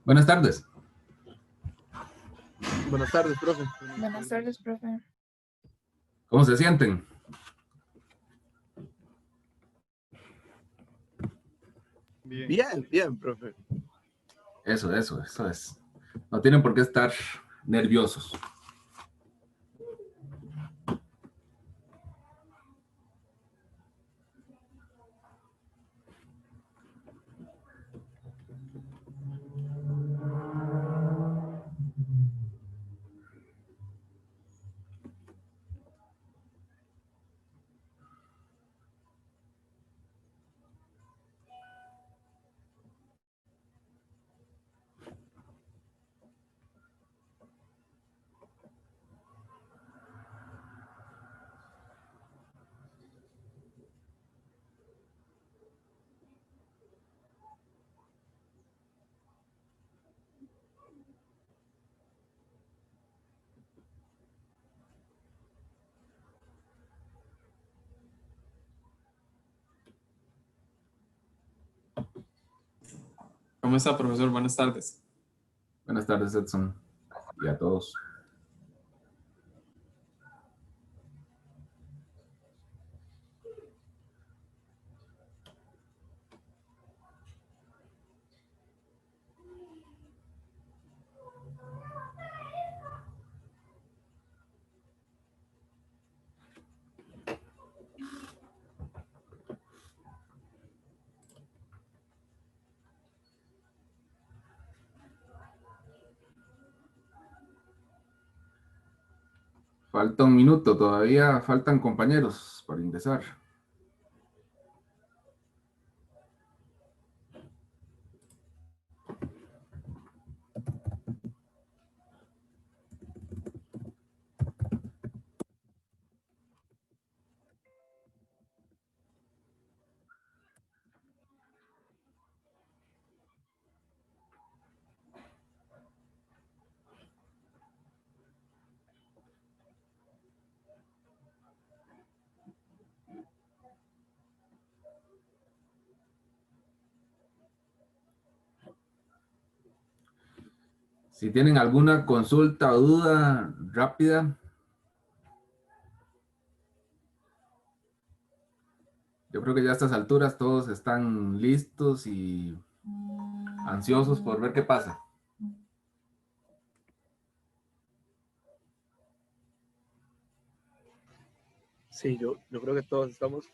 Buenas tardes. Buenas tardes, profe. Buenas tardes, profe. ¿Cómo se sienten? Bien, profe. Eso es. No tienen por qué estar nerviosos. ¿Cómo está, profesor? Buenas tardes. Buenas tardes, Edson, y a todos. Falta un minuto, todavía faltan compañeros para ingresar. Si tienen alguna consulta o duda rápida, yo creo que ya a estas alturas todos están listos y ansiosos por ver qué pasa. Sí, yo creo que todos estamos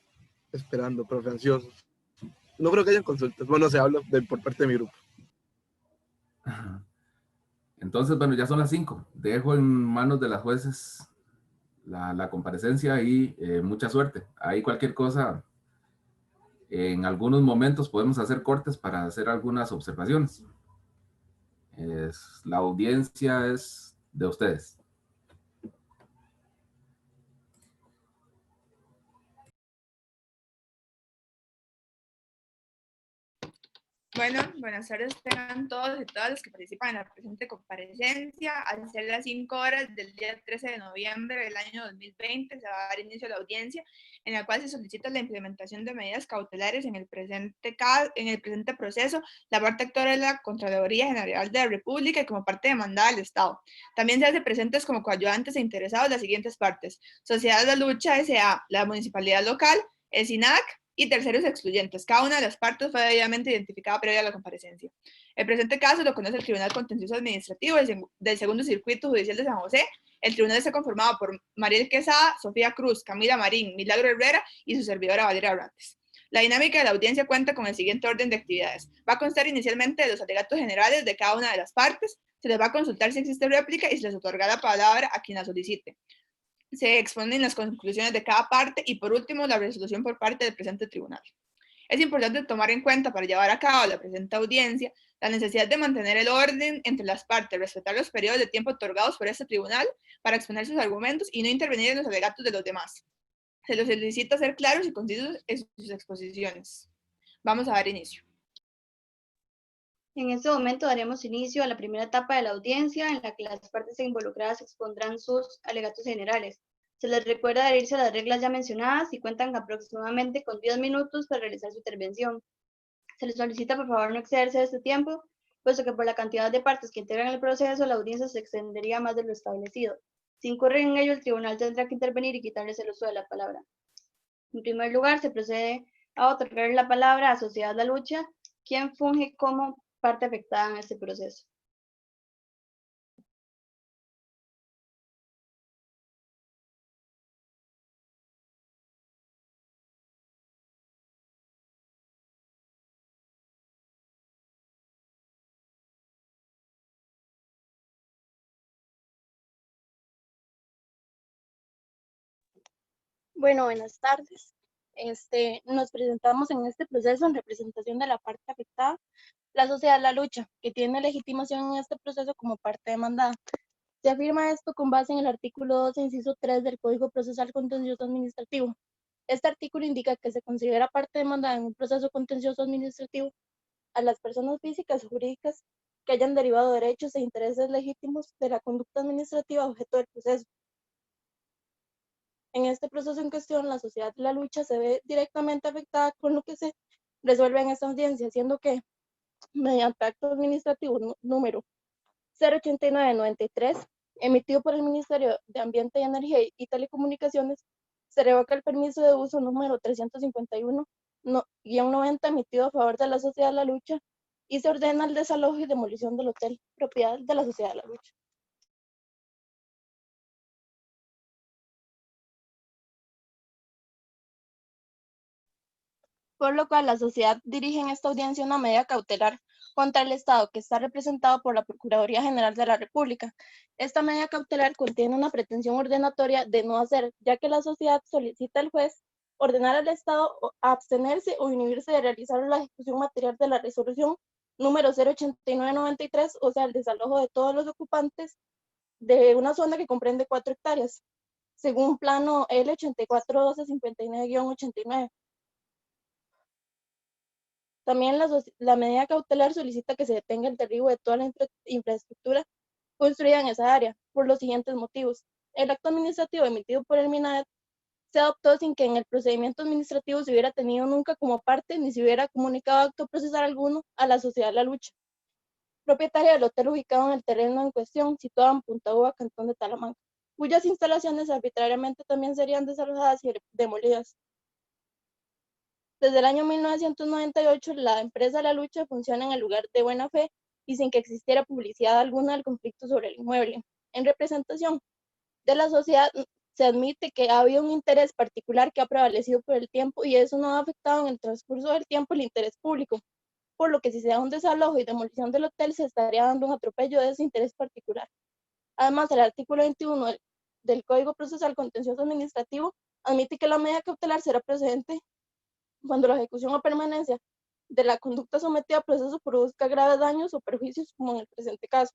esperando, profe, ansiosos. No creo que hayan consultas. Bueno, se habla por parte de mi grupo. Entonces, bueno, ya son las 5. Dejo en manos de las jueces la comparecencia y mucha suerte. Ahí cualquier cosa, en algunos momentos podemos hacer cortes para hacer algunas observaciones. La audiencia es de ustedes. Bueno, buenas tardes tengan todos y todas los que participan en la presente comparecencia. Al ser las 5 horas del día 13 de noviembre del año 2020, se va a dar inicio a la audiencia en la cual se solicita la implementación de medidas cautelares en el presente proceso, la parte actora de la Contraloría General de la República y como parte demandada del Estado. También se hace presentes como coadyuvantes e interesados las siguientes partes: Sociedad de la Lucha S.A., la Municipalidad Local, el SINAC, y terceros excluyentes. Cada una de las partes fue debidamente identificada previa a la comparecencia. El presente caso lo conoce el Tribunal Contencioso Administrativo del Segundo Circuito Judicial de San José. El tribunal está conformado por Mariel Quesada, Sofía Cruz, Camila Marín, Milagro Herrera y su servidora Valeria Rantes. La dinámica de la audiencia cuenta con el siguiente orden de actividades. Va a constar inicialmente de los alegatos generales de cada una de las partes. Se les va a consultar si existe réplica y se les otorgará la palabra a quien la solicite. Se exponen las conclusiones de cada parte y, por último, la resolución por parte del presente tribunal. Es importante tomar en cuenta para llevar a cabo la presente audiencia la necesidad de mantener el orden entre las partes, respetar los periodos de tiempo otorgados por este tribunal para exponer sus argumentos y no intervenir en los alegatos de los demás. Se los solicita ser claros y concisos en sus exposiciones. Vamos a dar inicio. En este momento daremos inicio a la primera etapa de la audiencia, en la que las partes involucradas expondrán sus alegatos generales. Se les recuerda adherirse a las reglas ya mencionadas y cuentan aproximadamente con 10 minutos para realizar su intervención. Se les solicita por favor no excederse de este tiempo puesto que por la cantidad de partes que integran el proceso, la audiencia se extendería más de lo establecido. Si incurren en ello, el tribunal tendrá que intervenir y quitarles el uso de la palabra. En primer lugar, se procede a otorgar la palabra a Sociedad La Lucha, quien funge como parte afectada en este proceso. Bueno, buenas tardes. Nos presentamos en este proceso en representación de la parte afectada, la sociedad La Lucha, que tiene legitimación en este proceso como parte demandada. Se afirma esto con base en el artículo 12, inciso 3 del Código Procesal Contencioso Administrativo. Este artículo indica que se considera parte demandada en un proceso contencioso administrativo a las personas físicas o jurídicas que hayan derivado derechos e intereses legítimos de la conducta administrativa objeto del proceso. En este proceso en cuestión, la sociedad de La Lucha se ve directamente afectada con lo que se resuelve en esta audiencia, siendo que, mediante acto administrativo número 08993, emitido por el Ministerio de Ambiente y Energía y Telecomunicaciones, se revoca el permiso de uso número 351-90 emitido a favor de la sociedad La Lucha y se ordena el desalojo y demolición del hotel, propiedad de la sociedad La Lucha. Por lo cual la sociedad dirige en esta audiencia una medida cautelar contra el Estado que está representado por la Procuraduría General de la República. Esta medida cautelar contiene una pretensión ordenatoria de no hacer, ya que la sociedad solicita al juez ordenar al Estado a abstenerse o inhibirse de realizar la ejecución material de la resolución número 08993, o sea, el desalojo de todos los ocupantes de una zona que comprende 4 hectáreas, según plano L841259-89. También la medida cautelar solicita que se detenga el derribo de toda la infraestructura construida en esa área, por los siguientes motivos. El acto administrativo emitido por el MINADET se adoptó sin que en el procedimiento administrativo se hubiera tenido nunca como parte ni se hubiera comunicado acto procesal alguno a la sociedad La Lucha, propietaria del hotel ubicado en el terreno en cuestión, situado en Punta Uva, Cantón de Talamanca, cuyas instalaciones arbitrariamente también serían desalojadas y demolidas. Desde el año 1998, la empresa La Lucha funciona en el lugar de buena fe y sin que existiera publicidad alguna del conflicto sobre el inmueble. En representación de la sociedad, se admite que ha habido un interés particular que ha prevalecido por el tiempo y eso no ha afectado en el transcurso del tiempo el interés público, por lo que si se da un desalojo y demolición del hotel, se estaría dando un atropello de ese interés particular. Además, el artículo 21 del Código Procesal Contencioso Administrativo admite que la medida cautelar será procedente cuando la ejecución o permanencia de la conducta sometida a proceso produzca graves daños o perjuicios, como en el presente caso.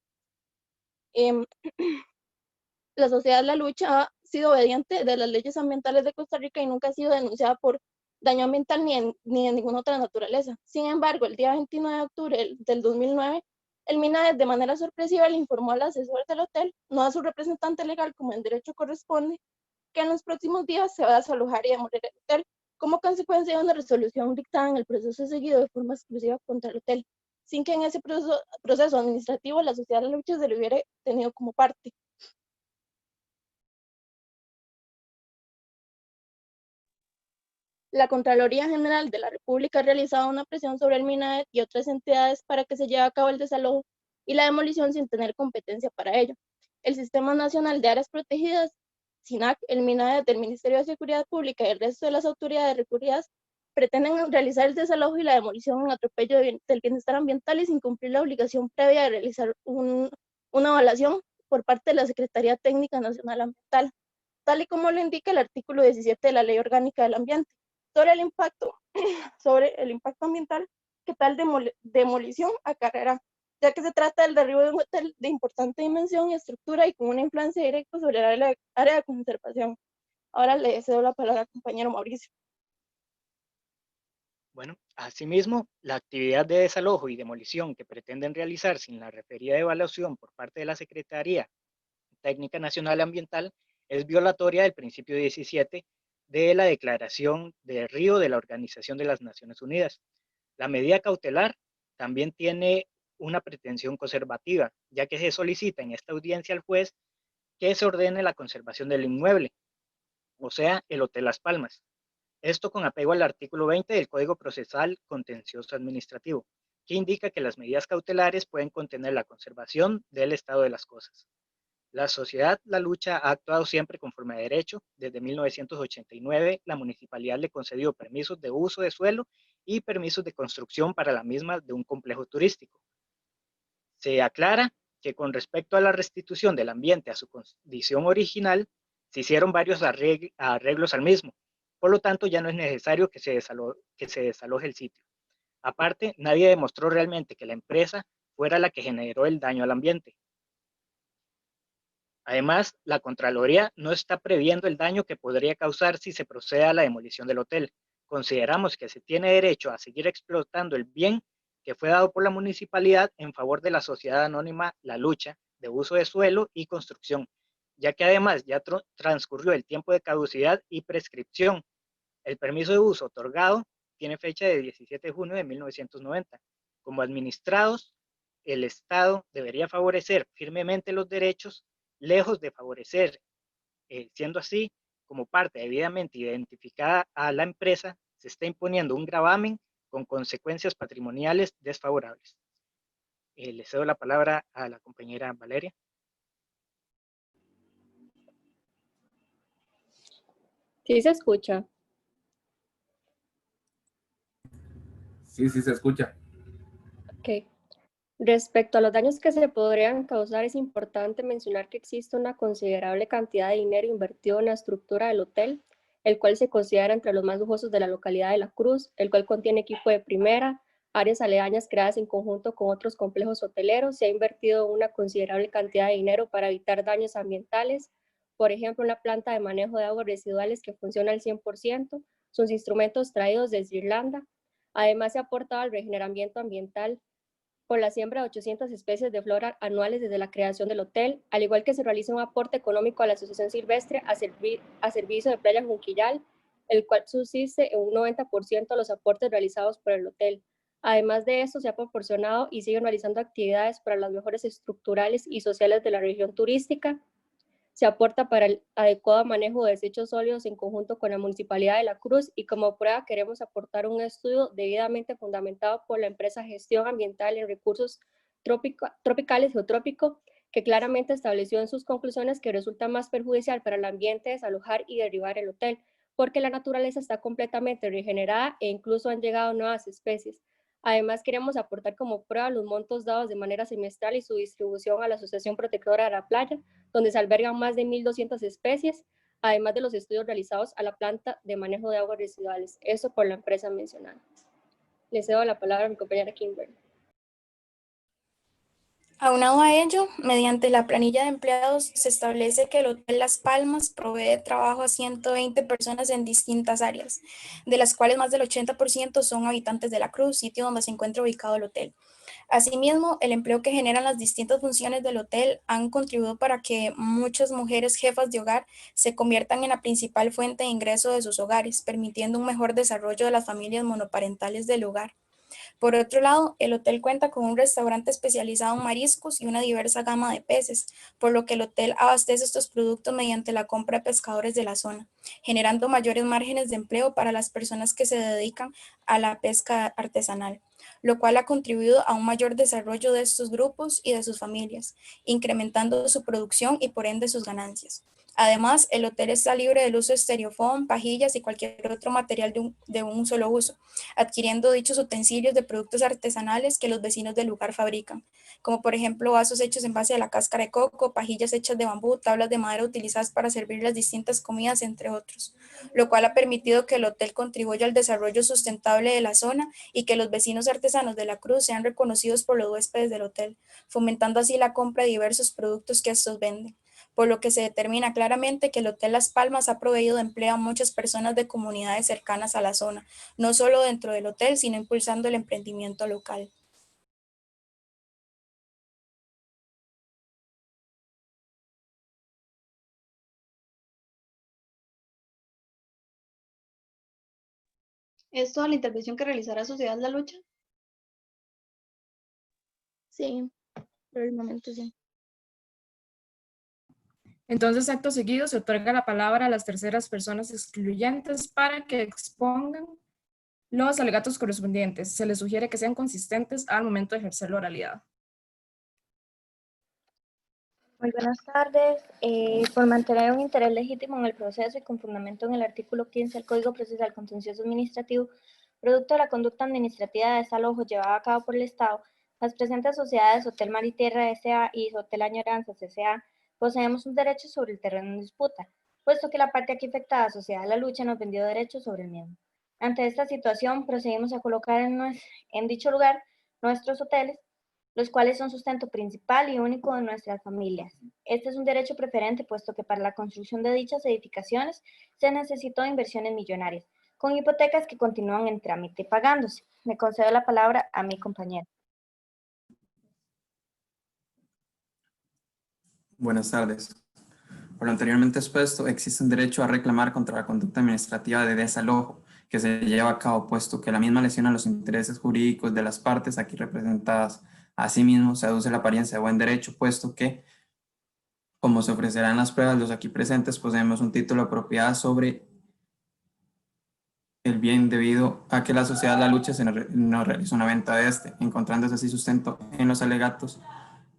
La sociedad La Lucha ha sido obediente de las leyes ambientales de Costa Rica y nunca ha sido denunciada por daño ambiental ni de ninguna otra naturaleza. Sin embargo, el día 29 de octubre del 2009, el MINADET de manera sorpresiva le informó al asesor del hotel, no a su representante legal como en derecho corresponde, que en los próximos días se va a desalojar y demoler el hotel, como consecuencia de una resolución dictada en el proceso seguido de forma exclusiva contra el hotel, sin que en ese proceso administrativo la sociedad de la lucha se le hubiera tenido como parte. La Contraloría General de la República ha realizado una presión sobre el MINADET y otras entidades para que se lleve a cabo el desalojo y la demolición sin tener competencia para ello. El Sistema Nacional de Áreas Protegidas, SINAC, el MINADET, el Ministerio de Seguridad Pública y el resto de las autoridades recurridas pretenden realizar el desalojo y la demolición en atropello del bienestar ambiental y sin cumplir la obligación previa de realizar una evaluación por parte de la Secretaría Técnica Nacional Ambiental, tal y como lo indica el artículo 17 de la Ley Orgánica del Ambiente, sobre el impacto ambiental que tal demolición acarreará, ya que se trata del derribo de un hotel de importante dimensión y estructura y con una influencia directa sobre el área de conservación. Ahora le cedo la palabra al compañero Mauricio. Bueno, asimismo, la actividad de desalojo y demolición que pretenden realizar sin la referida evaluación por parte de la Secretaría Técnica Nacional Ambiental es violatoria del principio 17 de la Declaración de Río de la Organización de las Naciones Unidas. La medida cautelar también tiene una pretensión conservativa, ya que se solicita en esta audiencia al juez que se ordene la conservación del inmueble, o sea, el Hotel Las Palmas. Esto con apego al artículo 20 del Código Procesal Contencioso Administrativo, que indica que las medidas cautelares pueden contener la conservación del estado de las cosas. La sociedad La Lucha ha actuado siempre conforme a derecho. Desde 1989, la municipalidad le concedió permisos de uso de suelo y permisos de construcción para la misma de un complejo turístico. Se aclara que con respecto a la restitución del ambiente a su condición original, se hicieron varios arreglos al mismo. Por lo tanto, ya no es necesario que se desaloje el sitio. Aparte, nadie demostró realmente que la empresa fuera la que generó el daño al ambiente. Además, la Contraloría no está previendo el daño que podría causar si se procede a la demolición del hotel. Consideramos que se tiene derecho a seguir explotando el bien que fue dado por la municipalidad en favor de la sociedad anónima La Lucha de uso de suelo y construcción, ya que además ya transcurrió el tiempo de caducidad y prescripción. El permiso de uso otorgado tiene fecha de 17 de junio de 1990. Como administrados, el Estado debería favorecer firmemente los derechos, lejos de favorecer, siendo así, como parte debidamente identificada a la empresa, se está imponiendo un gravamen con consecuencias patrimoniales desfavorables. Le cedo la palabra a la compañera Valeria. Sí se escucha. Sí, sí se escucha. Ok. Respecto a los daños que se podrían causar, es importante mencionar que existe una considerable cantidad de dinero invertido en la estructura del hotel, el cual se considera entre los más lujosos de la localidad de La Cruz, el cual contiene equipo de primera, áreas aledañas creadas en conjunto con otros complejos hoteleros. Se ha invertido una considerable cantidad de dinero para evitar daños ambientales, por ejemplo, una planta de manejo de aguas residuales que funciona al 100%, sus instrumentos traídos desde Irlanda. Además, se ha aportado al regeneramiento ambiental por la siembra de 800 especies de flora anuales desde la creación del hotel, al igual que se realiza un aporte económico a la Asociación Silvestre a servicio de Playa Junquillal, el cual subsiste en un 90% de los aportes realizados por el hotel. Además de esto, se ha proporcionado y siguen realizando actividades para las mejores estructurales y sociales de la región turística. Se aporta para el adecuado manejo de desechos sólidos en conjunto con la Municipalidad de La Cruz, y como prueba queremos aportar un estudio debidamente fundamentado por la empresa Gestión Ambiental en Recursos Tropicales Geotrópico, que claramente estableció en sus conclusiones que resulta más perjudicial para el ambiente desalojar y derribar el hotel, porque la naturaleza está completamente regenerada e incluso han llegado nuevas especies. Además, queremos aportar como prueba los montos dados de manera semestral y su distribución a la Asociación Protectora de la Playa, donde se albergan más de 1.200 especies, además de los estudios realizados a la planta de manejo de aguas residuales. Eso por la empresa mencionada. Le cedo la palabra a mi compañera Kimberly. Aunado a ello, mediante la planilla de empleados se establece que el Hotel Las Palmas provee trabajo a 120 personas en distintas áreas, de las cuales más del 80% son habitantes de La Cruz, sitio donde se encuentra ubicado el hotel. Asimismo, el empleo que generan las distintas funciones del hotel han contribuido para que muchas mujeres jefas de hogar se conviertan en la principal fuente de ingreso de sus hogares, permitiendo un mejor desarrollo de las familias monoparentales del hogar. Por otro lado, el hotel cuenta con un restaurante especializado en mariscos y una diversa gama de peces, por lo que el hotel abastece estos productos mediante la compra de pescadores de la zona, generando mayores márgenes de empleo para las personas que se dedican a la pesca artesanal, lo cual ha contribuido a un mayor desarrollo de estos grupos y de sus familias, incrementando su producción y por ende sus ganancias. Además, el hotel está libre del uso de estereofón, pajillas y cualquier otro material de un solo uso, adquiriendo dichos utensilios de productos artesanales que los vecinos del lugar fabrican, como por ejemplo vasos hechos en base a la cáscara de coco, pajillas hechas de bambú, tablas de madera utilizadas para servir las distintas comidas, entre otros, lo cual ha permitido que el hotel contribuya al desarrollo sustentable de la zona y que los vecinos artesanos de La Cruz sean reconocidos por los huéspedes del hotel, fomentando así la compra de diversos productos que estos venden, por lo que se determina claramente que el Hotel Las Palmas ha proveído de empleo a muchas personas de comunidades cercanas a la zona, no solo dentro del hotel, sino impulsando el emprendimiento local. ¿Es toda la intervención que realizará Sociedad La Lucha? Sí, por el momento sí. Entonces, acto seguido, se otorga la palabra a las terceras personas excluyentes para que expongan los alegatos correspondientes. Se les sugiere que sean consistentes al momento de ejercer la oralidad. Muy buenas tardes. Por mantener un interés legítimo en el proceso y con fundamento en el artículo 15 del Código Procesal Contencioso Administrativo, producto de la conducta administrativa de desalojo llevada a cabo por el Estado, las presentes sociedades Hotel Mar y Tierra S.A. y Hotel Añoranzas S.A. poseemos un derecho sobre el terreno en disputa, puesto que la parte aquí afectada, Sociedad de la Lucha, nos vendió derechos sobre el mismo. Ante esta situación, procedimos a colocar en dicho lugar nuestros hoteles, los cuales son sustento principal y único de nuestras familias. Este es un derecho preferente, puesto que para la construcción de dichas edificaciones se necesitó inversiones millonarias, con hipotecas que continúan en trámite pagándose. Me concedo la palabra a mi compañero. Buenas tardes. Por lo anteriormente expuesto, existe un derecho a reclamar contra la conducta administrativa de desalojo que se lleva a cabo, puesto que la misma lesiona los intereses jurídicos de las partes aquí representadas. Asimismo, se aduce la apariencia de buen derecho, puesto que, como se ofrecerán las pruebas, los aquí presentes poseemos un título de propiedad sobre el bien debido a que la sociedad La Lucha no realizó una venta de este, encontrándose así sustento en los alegatos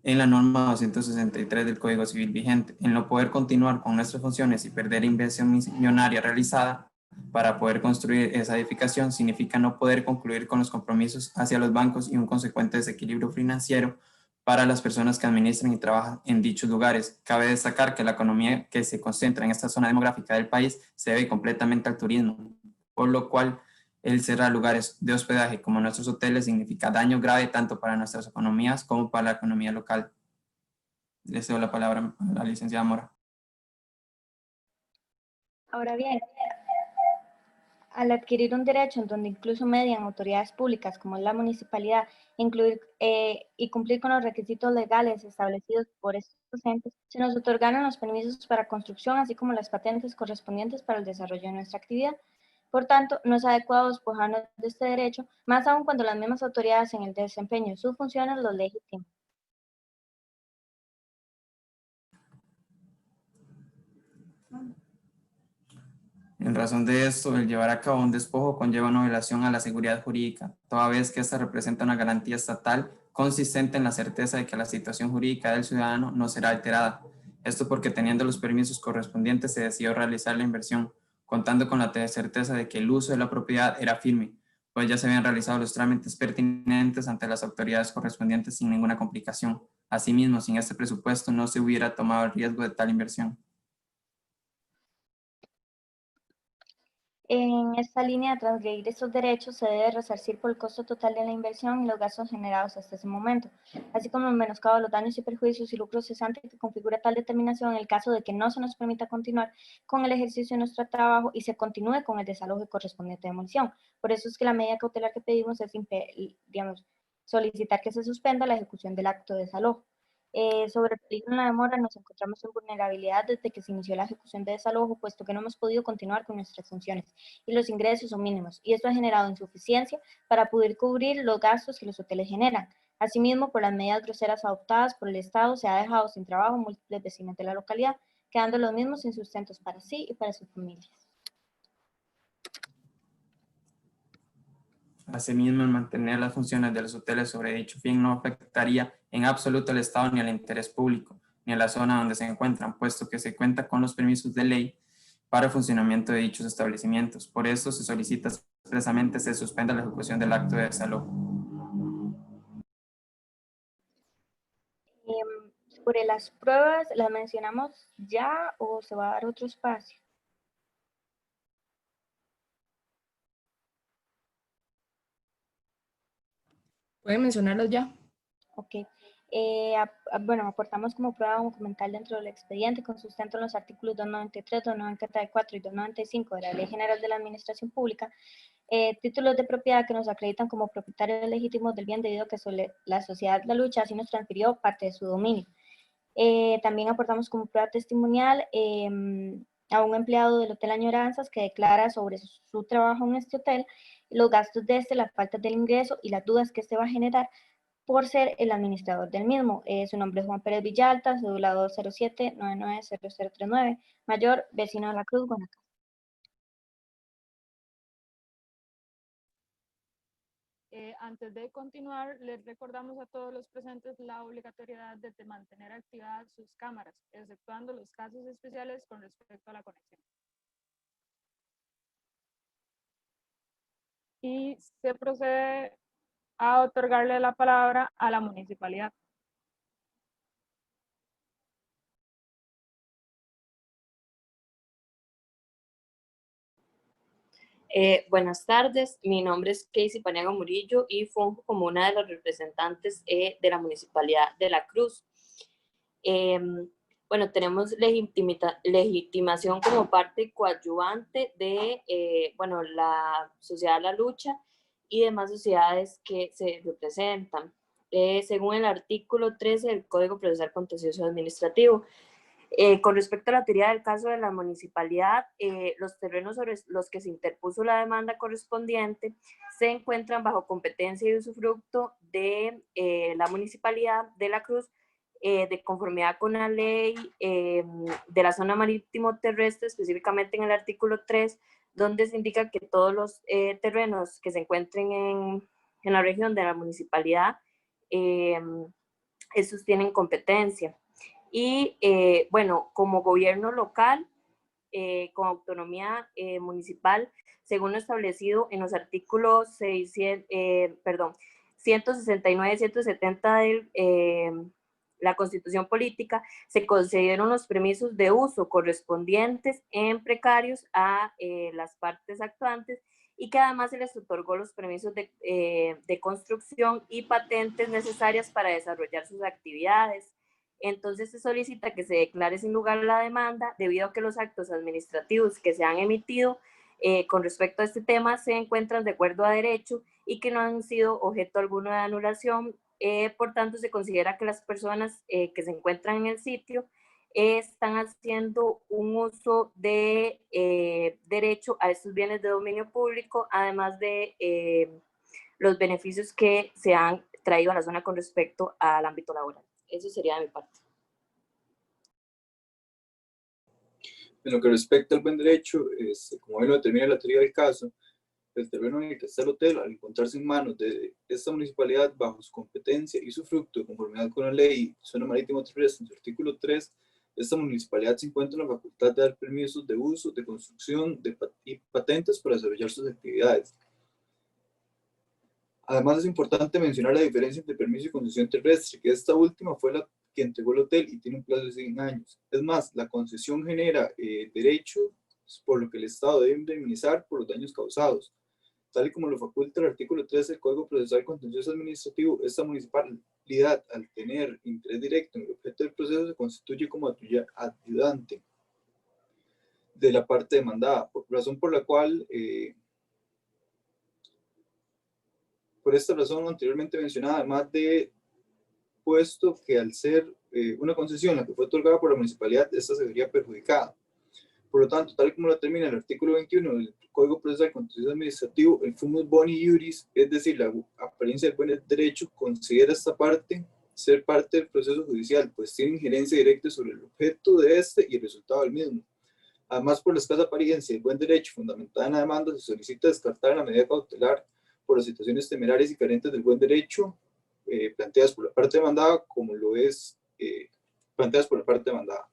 en la norma 263 del Código Civil vigente, en no poder continuar con nuestras funciones y perder inversión millonaria realizada para poder construir esa edificación, significa no poder concluir con los compromisos hacia los bancos y un consecuente desequilibrio financiero para las personas que administran y trabajan en dichos lugares. Cabe destacar que la economía que se concentra en esta zona demográfica del país se debe completamente al turismo, por lo cual el cerrar lugares de hospedaje como nuestros hoteles significa daño grave tanto para nuestras economías como para la economía local. Le cedo la palabra a la licenciada Mora. Ahora bien, al adquirir un derecho en donde incluso median autoridades públicas como es la municipalidad, incluir y cumplir con los requisitos legales establecidos por estos entes, se nos otorgaron los permisos para construcción, así como las patentes correspondientes para el desarrollo de nuestra actividad. Por tanto, no es adecuado despojarnos de este derecho, más aún cuando las mismas autoridades en el desempeño de sus funciones los legitiman. En razón de esto, el llevar a cabo un despojo conlleva una violación a la seguridad jurídica, toda vez que esta representa una garantía estatal consistente en la certeza de que la situación jurídica del ciudadano no será alterada. Esto porque teniendo los permisos correspondientes se decidió realizar la inversión, contando con la certeza de que el uso de la propiedad era firme, pues ya se habían realizado los trámites pertinentes ante las autoridades correspondientes sin ninguna complicación. Asimismo, sin este presupuesto no se hubiera tomado el riesgo de tal inversión. En esta línea de transgredir estos derechos se debe resarcir por el costo total de la inversión y los gastos generados hasta ese momento, así como el menoscabo de los daños y perjuicios y lucros cesantes que configura tal determinación en el caso de que no se nos permita continuar con el ejercicio de nuestro trabajo y se continúe con el desalojo correspondiente de demolición. Por eso es que la medida cautelar que pedimos es, solicitar que se suspenda la ejecución del acto de desalojo. Sobre el peligro en la demora, nos encontramos en vulnerabilidad desde que se inició la ejecución de desalojo, puesto que no hemos podido continuar con nuestras funciones y los ingresos son mínimos, y esto ha generado insuficiencia para poder cubrir los gastos que los hoteles generan. Asimismo, por las medidas groseras adoptadas por el Estado, se ha dejado sin trabajo múltiples vecinos de la localidad, quedando los mismos sin sustentos para sí y para sus familias. Asimismo, el mantener las funciones de los hoteles sobre dicho fin no afectaría en absoluto al Estado ni al interés público, ni a la zona donde se encuentran, puesto que se cuenta con los permisos de ley para el funcionamiento de dichos establecimientos. Por eso se solicita expresamente se suspenda la ejecución del acto de desalojo. Sobre las pruebas, ¿las mencionamos ya o se va a dar otro espacio? ¿Pueden mencionarlos ya? Ok. Bueno, aportamos como prueba documental dentro del expediente con sustento en los artículos 293, 294 y 295 de la Ley General de la Administración Pública, títulos de propiedad que nos acreditan como propietarios legítimos del bien debido a que la sociedad La Lucha así nos transfirió parte de su dominio. También aportamos como prueba testimonial a un empleado del Hotel Añoranzas que declara sobre su trabajo en este hotel, los gastos de este, la falta del ingreso y las dudas que este va a generar por ser el administrador del mismo. Su nombre es Juan Pérez Villalta, cédula 207-990039, mayor, vecino de La Cruz, Guanacaste. Antes de continuar, les recordamos a todos los presentes la obligatoriedad de mantener activadas sus cámaras, exceptuando los casos especiales con respecto a la conexión. Y se procede a otorgarle la palabra a la municipalidad. Buenas tardes, mi nombre es Casey Paniagua Murillo y funjo como una de las representantes de la Municipalidad de La Cruz. Bueno, tenemos legitimación como parte coadyuvante de bueno, la Sociedad La Lucha y demás sociedades que se representan. Según el artículo 13 del Código Procesal Contencioso Administrativo, con respecto a la teoría del caso de la municipalidad, los terrenos sobre los que se interpuso la demanda correspondiente se encuentran bajo competencia y usufructo de la municipalidad de La Cruz, de conformidad con la ley de la zona marítimo terrestre, específicamente en el artículo 3, donde se indica que todos los terrenos que se encuentren en la región de la municipalidad, estos tienen competencia. Y bueno, como gobierno local, con autonomía municipal, según lo establecido en los artículos 169 y 170 de la Constitución Política, se concedieron los permisos de uso correspondientes en precarios a las partes actuantes y que además se les otorgó los permisos de construcción y patentes necesarias para desarrollar sus actividades. Entonces se solicita que se declare sin lugar la demanda debido a que los actos administrativos que se han emitido con respecto a este tema se encuentran de acuerdo a derecho y que no han sido objeto alguno de anulación. Por tanto, se considera que las personas que se encuentran en el sitio están haciendo un uso de derecho a estos bienes de dominio público, además de los beneficios que se han traído a la zona con respecto al ámbito laboral. Eso sería de mi parte. En lo que respecta al buen derecho, como bien lo determina la teoría del caso, el terreno en el que está el hotel, al encontrarse en manos de esta municipalidad bajo su competencia y su fruto, de conformidad con la ley zona marítimo terrestre, en su artículo 3, esta municipalidad se encuentra en la facultad de dar permisos de uso, de construcción y patentes para desarrollar sus actividades. Además, es importante mencionar la diferencia entre permiso y concesión terrestre, que esta última fue la que entregó el hotel y tiene un plazo de 100 años. Es más, la concesión genera derechos por lo que el Estado debe indemnizar por los daños causados. Tal y como lo faculta el artículo 13 del Código Procesal Contencioso Administrativo, esta municipalidad, al tener interés directo en el objeto del proceso, se constituye como ayudante de la parte demandada, razón por la cual, por esta razón anteriormente mencionada, además de puesto que al ser una concesión la que fue otorgada por la municipalidad, esta se vería perjudicada. Por lo tanto, tal como lo determina el artículo 21 del Código Procesal Contencioso Administrativo, el fumus boni iuris, es decir, la apariencia del buen derecho, considera esta parte ser parte del proceso judicial, pues tiene injerencia directa sobre el objeto de este y el resultado del mismo. Además, por la escasa apariencia del buen derecho fundamentada en la demanda, se solicita descartar la medida cautelar por las situaciones temerarias y carentes del buen derecho planteadas por la parte demandada, como lo es planteadas por la parte demandada.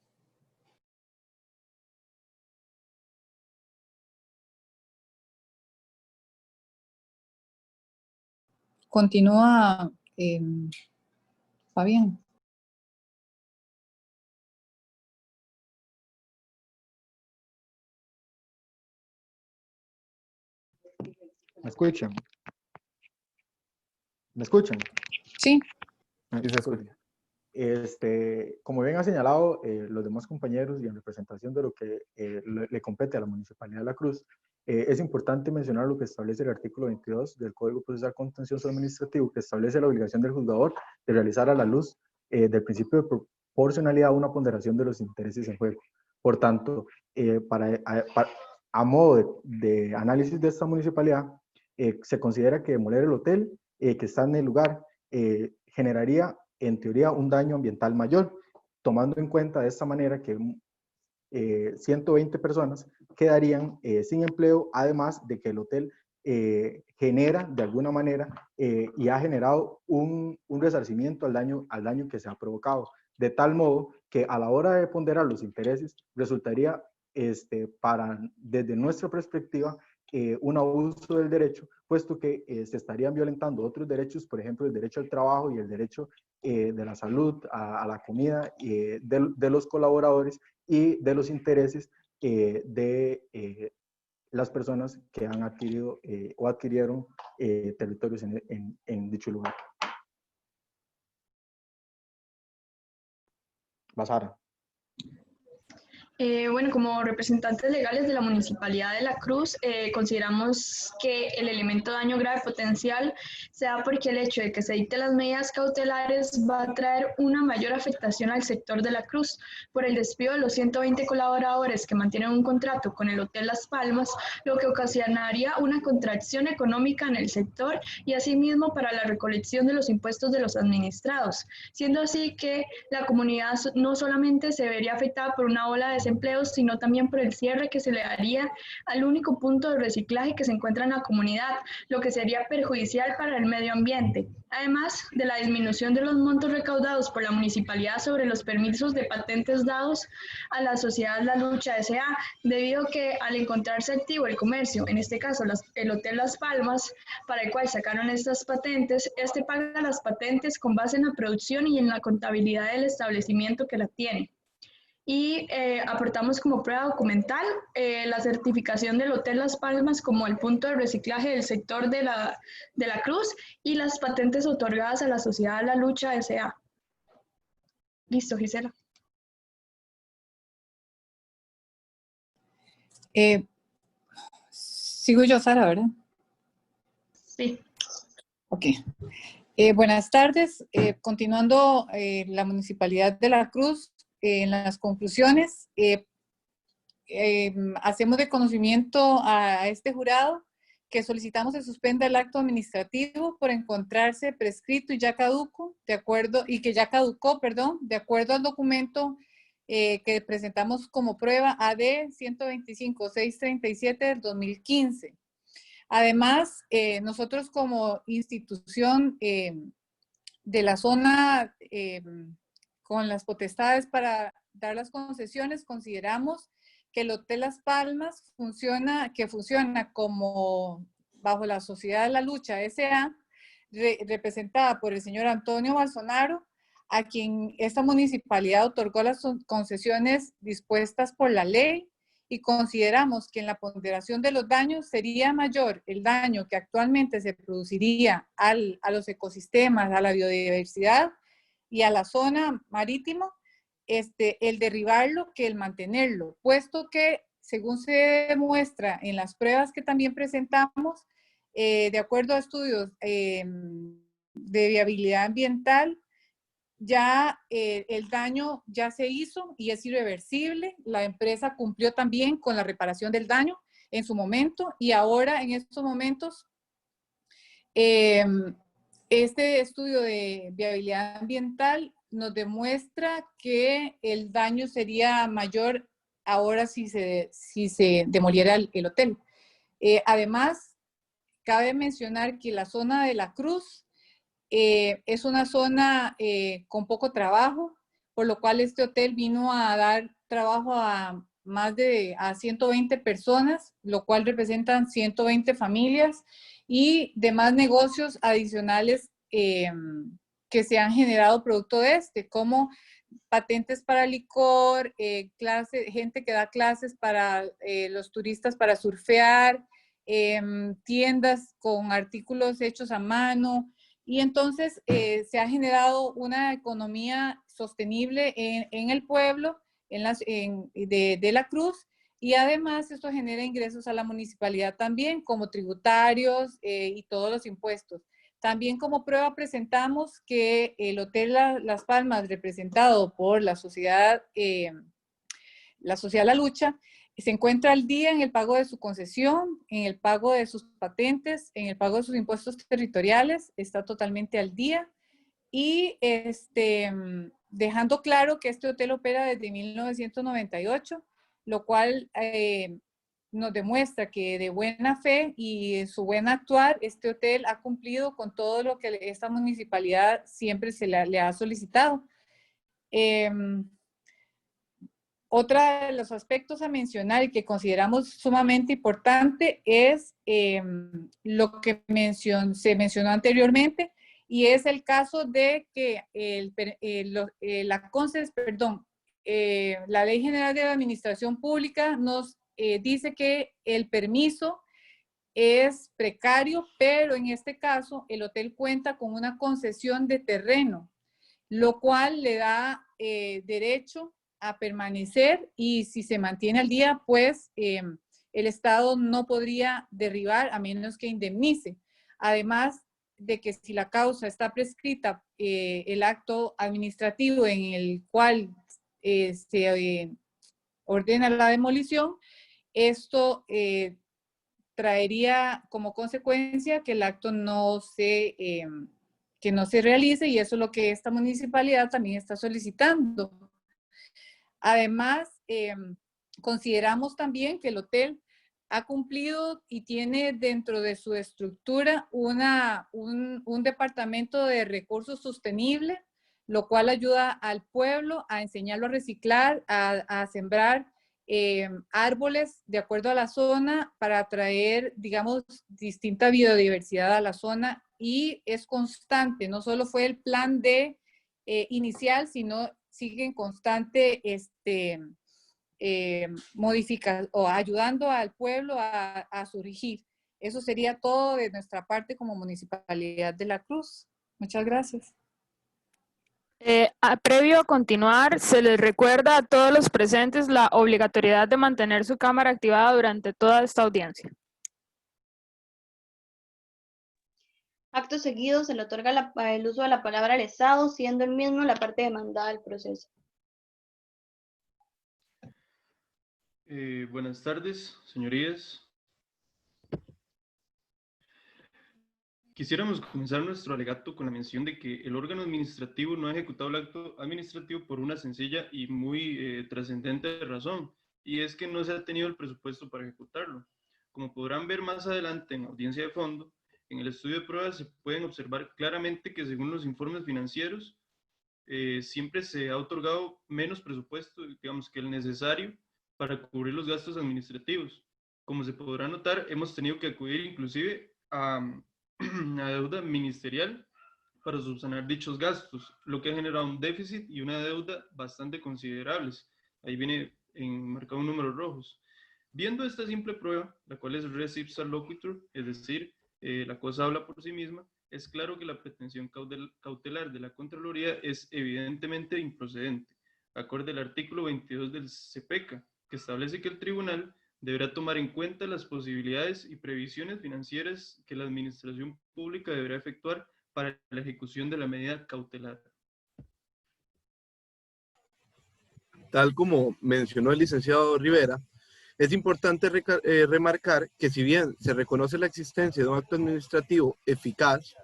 Continúa Fabián. ¿Me escuchan? ¿Me escuchan? Sí. Sí, se escucha. Como bien ha señalado los demás compañeros y en representación de lo que le compete a la Municipalidad de La Cruz, es importante mencionar lo que establece el artículo 22 del Código Procesal Contencioso Administrativo, que establece la obligación del juzgador de realizar a la luz del principio de proporcionalidad una ponderación de los intereses en juego. Por tanto, a modo de análisis de esta municipalidad, se considera que demoler el hotel que está en el lugar generaría en teoría un daño ambiental mayor, tomando en cuenta de esta manera que 120 personas quedarían sin empleo, además de que el hotel genera de alguna manera y ha generado un resarcimiento al daño que se ha provocado, de tal modo que a la hora de ponderar los intereses resultaría desde nuestra perspectiva un abuso del derecho, puesto que se estarían violentando otros derechos, por ejemplo el derecho al trabajo y el derecho de la salud, a la comida de los colaboradores y de los intereses de las personas que han adquirido o adquirieron territorios en dicho lugar. Basara. Bueno, como representantes legales de la Municipalidad de La Cruz, consideramos que el elemento daño grave potencial se da porque el hecho de que se dicten las medidas cautelares va a traer una mayor afectación al sector de La Cruz por el despido de los 120 colaboradores que mantienen un contrato con el Hotel Las Palmas, lo que ocasionaría una contracción económica en el sector y asimismo para la recolección de los impuestos de los administrados, siendo así que la comunidad no solamente se vería afectada por una ola de desempleos, sino también por el cierre que se le daría al único punto de reciclaje que se encuentra en la comunidad, lo que sería perjudicial para el medio ambiente. Además de la disminución de los montos recaudados por la municipalidad sobre los permisos de patentes dados a la sociedad La Lucha S.A., debido a que al encontrarse activo el comercio, en este caso el Hotel Las Palmas, para el cual sacaron estas patentes, este paga las patentes con base en la producción y en la contabilidad del establecimiento que la tiene. Y aportamos como prueba documental la certificación del Hotel Las Palmas como el punto de reciclaje del sector de la Cruz y las patentes otorgadas a la sociedad La Lucha S.A. Listo, Gisela. Sigo yo, Sara, ¿verdad? Sí. Ok. Buenas tardes. Continuando la Municipalidad de La Cruz, en las conclusiones, hacemos de conocimiento a este jurado que solicitamos se suspenda el acto administrativo por encontrarse prescrito y ya caduco, de acuerdo al documento que presentamos como prueba AD 125-637 del 2015. Además, nosotros como institución de la zona con las potestades para dar las concesiones, consideramos que el Hotel Las Palmas funciona como bajo la Sociedad La Lucha S.A., representada por el señor Antonio Balsonaro, a quien esta municipalidad otorgó las concesiones dispuestas por la ley, y consideramos que en la ponderación de los daños sería mayor el daño que actualmente se produciría a los ecosistemas, a la biodiversidad y a la zona marítima, el derribarlo que el mantenerlo, puesto que, según se demuestra en las pruebas que también presentamos, de acuerdo a estudios de viabilidad ambiental, ya el daño ya se hizo y es irreversible. La empresa cumplió también con la reparación del daño en su momento y ahora en estos momentos este estudio de viabilidad ambiental nos demuestra que el daño sería mayor ahora si se demoliera el hotel. Además, cabe mencionar que la zona de La Cruz es una zona con poco trabajo, por lo cual este hotel vino a dar trabajo a más de 120 personas, lo cual representan 120 familias y demás negocios adicionales que se han generado producto de como patentes para licor, gente que da clases para los turistas para surfear, tiendas con artículos hechos a mano, y entonces se ha generado una economía sostenible en el pueblo de La Cruz, y además esto genera ingresos a la municipalidad también como tributarios y todos los impuestos. También como prueba presentamos que el Hotel Las Palmas, representado por la sociedad La Lucha, se encuentra al día en el pago de su concesión, en el pago de sus patentes, en el pago de sus impuestos territoriales, está totalmente al día. y dejando claro que este hotel opera desde 1998, lo cual nos demuestra que de buena fe y en su buen actuar, este hotel ha cumplido con todo lo que esta municipalidad siempre le ha solicitado. Otro de los aspectos a mencionar y que consideramos sumamente importante es lo que se mencionó anteriormente, y es el caso de que la Ley General de la Administración Pública nos dice que el permiso es precario, pero en este caso el hotel cuenta con una concesión de terreno, lo cual le da derecho a permanecer, y si se mantiene al día, pues el Estado no podría derribar a menos que indemnice. Además de que si la causa está prescrita, el acto administrativo en el cual se ordena la demolición, esto traería como consecuencia que el acto que no se realice, y eso es lo que esta municipalidad también está solicitando. Además, consideramos también que el hotel ha cumplido y tiene dentro de su estructura un departamento de recursos sostenibles, lo cual ayuda al pueblo a enseñarlo a reciclar, a sembrar árboles de acuerdo a la zona para atraer, digamos, distinta biodiversidad a la zona, y es constante. No solo fue el plan inicial, sino sigue en constante o ayudando al pueblo a surgir. Eso sería todo de nuestra parte como Municipalidad de La Cruz. Muchas gracias. Previo a continuar, se les recuerda a todos los presentes la obligatoriedad de mantener su cámara activada durante toda esta audiencia. Acto seguido, se le otorga el uso de la palabra al Estado, siendo el mismo la parte demandada del proceso. Buenas tardes, señorías. Quisiéramos comenzar nuestro alegato con la mención de que el órgano administrativo no ha ejecutado el acto administrativo por una sencilla y muy trascendente razón, y es que no se ha tenido el presupuesto para ejecutarlo. Como podrán ver más adelante en audiencia de fondo, en el estudio de pruebas se pueden observar claramente que según los informes financieros, siempre se ha otorgado menos presupuesto, digamos, que el necesario para cubrir los gastos administrativos. Como se podrá notar, hemos tenido que acudir inclusive a deuda ministerial para subsanar dichos gastos, lo que ha generado un déficit y una deuda bastante considerables. Ahí viene marcado un números rojos. Viendo esta simple prueba, la cual es res ipsa loquitur, es decir, la cosa habla por sí misma, es claro que la pretensión cautelar de la Contraloría es evidentemente improcedente, acorde al artículo 22 del CPECA, que establece que el tribunal deberá tomar en cuenta las posibilidades y previsiones financieras que la administración pública deberá efectuar para la ejecución de la medida cautelar. Tal como mencionó el licenciado Rivera, es importante remarcar que si bien se reconoce la existencia de un acto administrativo eficaz,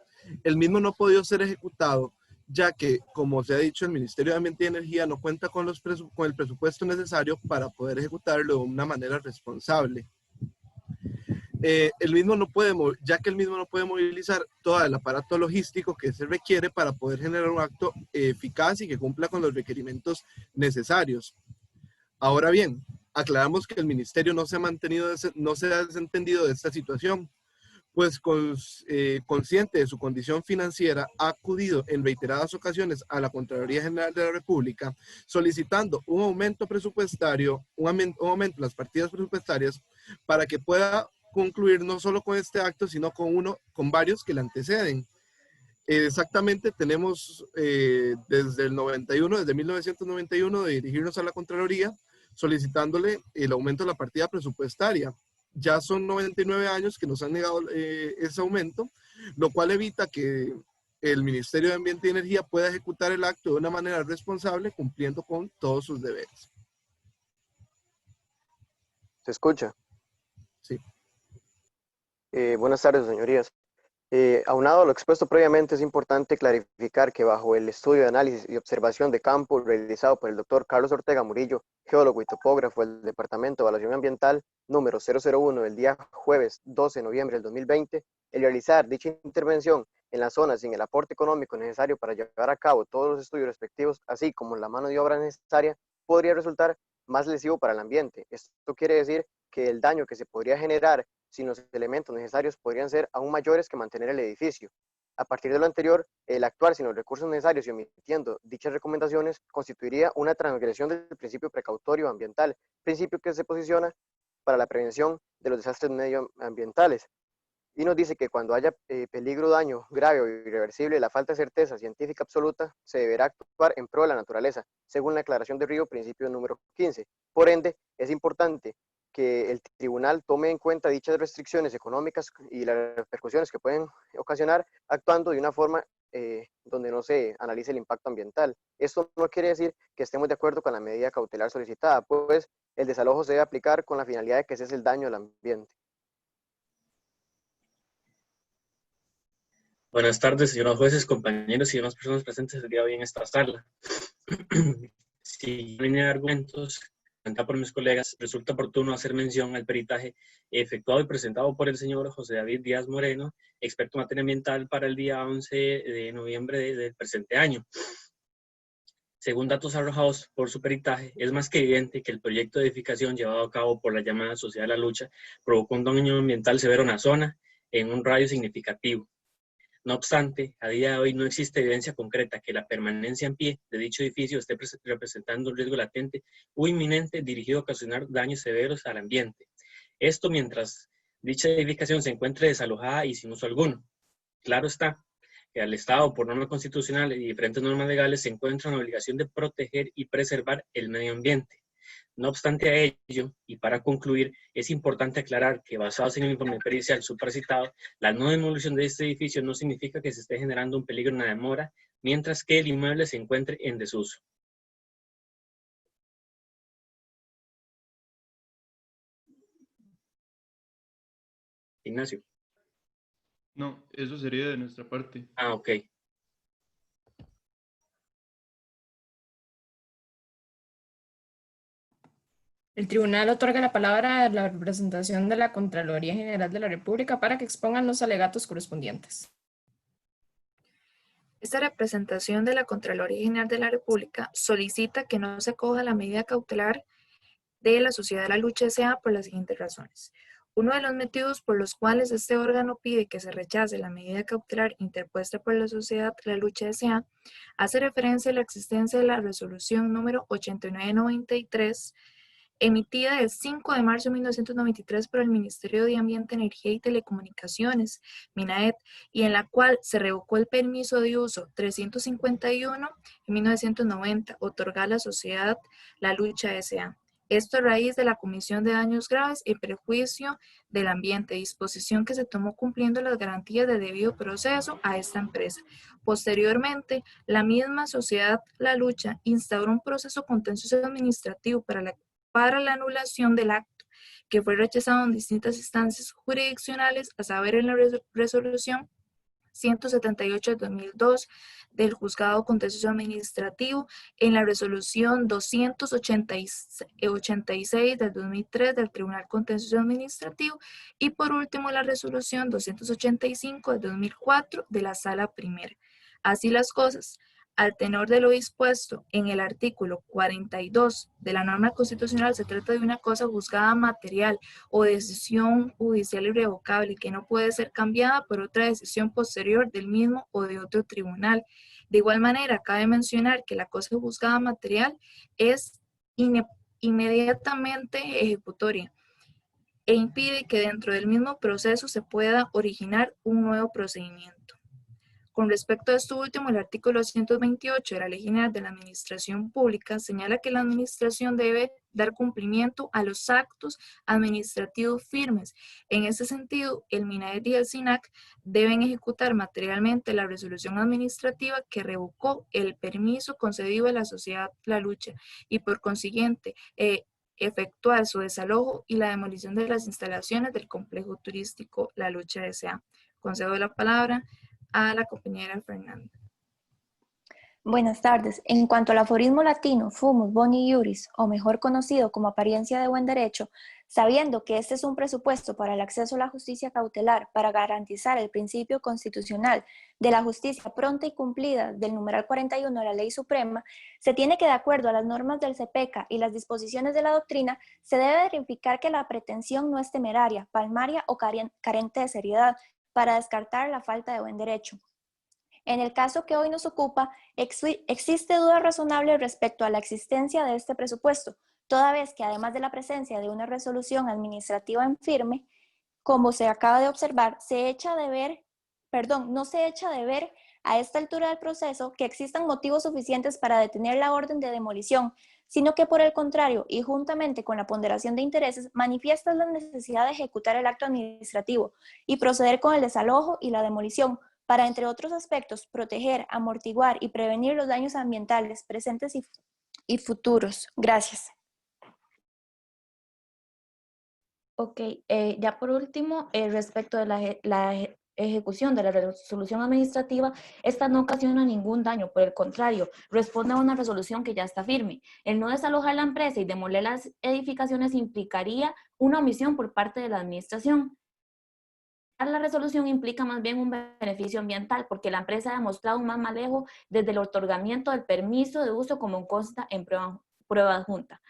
el mismo no ha podido ser ejecutado, ya que, como se ha dicho, el Ministerio de Ambiente y Energía no cuenta con el presupuesto necesario para poder ejecutarlo de una manera responsable. El mismo no puede movilizar todo el aparato logístico que se requiere para poder generar un acto eficaz y que cumpla con los requerimientos necesarios. Ahora bien, aclaramos que el Ministerio no se ha desentendido de esta situación, pues consciente de su condición financiera, ha acudido en reiteradas ocasiones a la Contraloría General de la República solicitando un aumento presupuestario, un aumento en las partidas presupuestarias para que pueda concluir no solo con este acto, sino con varios que le anteceden. Exactamente, tenemos desde 1991, de dirigirnos a la Contraloría solicitándole el aumento de la partida presupuestaria. Ya son 99 años que nos han negado ese aumento, lo cual evita que el Ministerio de Ambiente y Energía pueda ejecutar el acto de una manera responsable, cumpliendo con todos sus deberes. ¿Se escucha? Sí. Buenas tardes, señorías. Aunado a lo expuesto previamente, es importante clarificar que bajo el estudio de análisis y observación de campo realizado por el doctor Carlos Ortega Murillo, geólogo y topógrafo del Departamento de Evaluación Ambiental, número 001 del día jueves 12 de noviembre del 2020, el realizar dicha intervención en la zona sin el aporte económico necesario para llevar a cabo todos los estudios respectivos, así como la mano de obra necesaria, podría resultar más lesivo para el ambiente. Esto quiere decir que el daño que se podría generar sin los elementos necesarios podrían ser aún mayores que mantener el edificio. A partir de lo anterior, el actuar sin los recursos necesarios y omitiendo dichas recomendaciones constituiría una transgresión del principio precautorio ambiental, principio que se posiciona para la prevención de los desastres medioambientales. Y nos dice que cuando haya peligro o daño grave o irreversible, la falta de certeza científica absoluta, se deberá actuar en pro de la naturaleza, según la Declaración de Río, principio número 15. Por ende, es importante que el tribunal tome en cuenta dichas restricciones económicas y las repercusiones que pueden ocasionar, actuando de una forma donde no se analice el impacto ambiental. Esto no quiere decir que estemos de acuerdo con la medida cautelar solicitada, pues el desalojo se debe aplicar con la finalidad de que cese el daño al ambiente. Buenas tardes, señores jueces, compañeros y demás personas presentes el día de hoy en esta sala. Si línea de argumentos presentada por mis colegas, resulta oportuno hacer mención al peritaje efectuado y presentado por el señor José David Díaz Moreno, experto en materia ambiental, para el día 11 de noviembre del presente año. Según datos arrojados por su peritaje, es más que evidente que el proyecto de edificación llevado a cabo por la llamada Sociedad de la Lucha provocó un daño ambiental severo en la zona en un radio significativo. No obstante, a día de hoy no existe evidencia concreta que la permanencia en pie de dicho edificio esté representando un riesgo latente o inminente dirigido a ocasionar daños severos al ambiente. Esto mientras dicha edificación se encuentre desalojada y sin uso alguno. Claro está que al Estado, por norma constitucional y diferentes normas legales, se encuentra en la obligación de proteger y preservar el medio ambiente. No obstante a ello, y para concluir, es importante aclarar que basados en el informe pericial supracitado, la no demolición de este edificio no significa que se esté generando un peligro en la demora, mientras que el inmueble se encuentre en desuso. Ignacio. No, eso sería de nuestra parte. Ah, ok. El tribunal otorga la palabra a la representación de la Contraloría General de la República para que expongan los alegatos correspondientes. Esta representación de la Contraloría General de la República solicita que no se acoja la medida cautelar de la Sociedad de la Lucha S.A. por las siguientes razones. Uno de los motivos por los cuales este órgano pide que se rechace la medida cautelar interpuesta por la Sociedad de la Lucha S.A. hace referencia a la existencia de la resolución número 8993 emitida el 5 de marzo de 1993 por el Ministerio de Ambiente, Energía y Telecomunicaciones, MINAET, y en la cual se revocó el permiso de uso 351 en 1990, otorgada a la Sociedad La Lucha S.A. Esto a raíz de la comisión de daños graves y perjuicio del ambiente, disposición que se tomó cumpliendo las garantías de debido proceso a esta empresa. Posteriormente, la misma Sociedad La Lucha instauró un proceso contencioso administrativo para la anulación del acto, que fue rechazado en distintas instancias jurisdiccionales, a saber en la resolución 178 de 2002 del Juzgado Contencioso Administrativo, en la resolución 286 del 2003 del Tribunal Contencioso Administrativo y por último la resolución 285 del 2004 de la Sala Primera. Así las cosas, al tenor de lo dispuesto en el artículo 42 de la norma constitucional, se trata de una cosa juzgada material o decisión judicial irrevocable que no puede ser cambiada por otra decisión posterior del mismo o de otro tribunal. De igual manera, cabe mencionar que la cosa juzgada material es inmediatamente ejecutoria e impide que dentro del mismo proceso se pueda originar un nuevo procedimiento. Con respecto a esto último, el artículo 128 de la Ley General de la Administración Pública señala que la Administración debe dar cumplimiento a los actos administrativos firmes. En ese sentido, el MINAET y el SINAC deben ejecutar materialmente la resolución administrativa que revocó el permiso concedido a la Sociedad La Lucha y por consiguiente efectuar su desalojo y la demolición de las instalaciones del complejo turístico La Lucha S.A. Concedo la palabra a la compañera Fernanda. Buenas tardes. En cuanto al aforismo latino, fumus boni iuris, o mejor conocido como apariencia de buen derecho, sabiendo que este es un presupuesto para el acceso a la justicia cautelar para garantizar el principio constitucional de la justicia pronta y cumplida del numeral 41 de la Ley Suprema, se tiene que, de acuerdo a las normas del CEPECA y las disposiciones de la doctrina, se debe verificar que la pretensión no es temeraria, palmaria o carente de seriedad para descartar la falta de buen derecho. En el caso que hoy nos ocupa, existe duda razonable respecto a la existencia de este presupuesto, toda vez que además de la presencia de una resolución administrativa en firme, como se acaba de observar, no se echa de ver a esta altura del proceso que existan motivos suficientes para detener la orden de demolición, sino que por el contrario, y juntamente con la ponderación de intereses, manifiesta la necesidad de ejecutar el acto administrativo y proceder con el desalojo y la demolición, para, entre otros aspectos, proteger, amortiguar y prevenir los daños ambientales presentes y futuros. Gracias. Ok, ya por último, respecto de la ejecución de la resolución administrativa, esta no ocasiona ningún daño, por el contrario, responde a una resolución que ya está firme. El no desalojar la empresa y demoler las edificaciones implicaría una omisión por parte de la administración. La resolución implica más bien un beneficio ambiental porque la empresa ha demostrado un mal manejo desde el otorgamiento del permiso de uso como consta en prueba adjunta.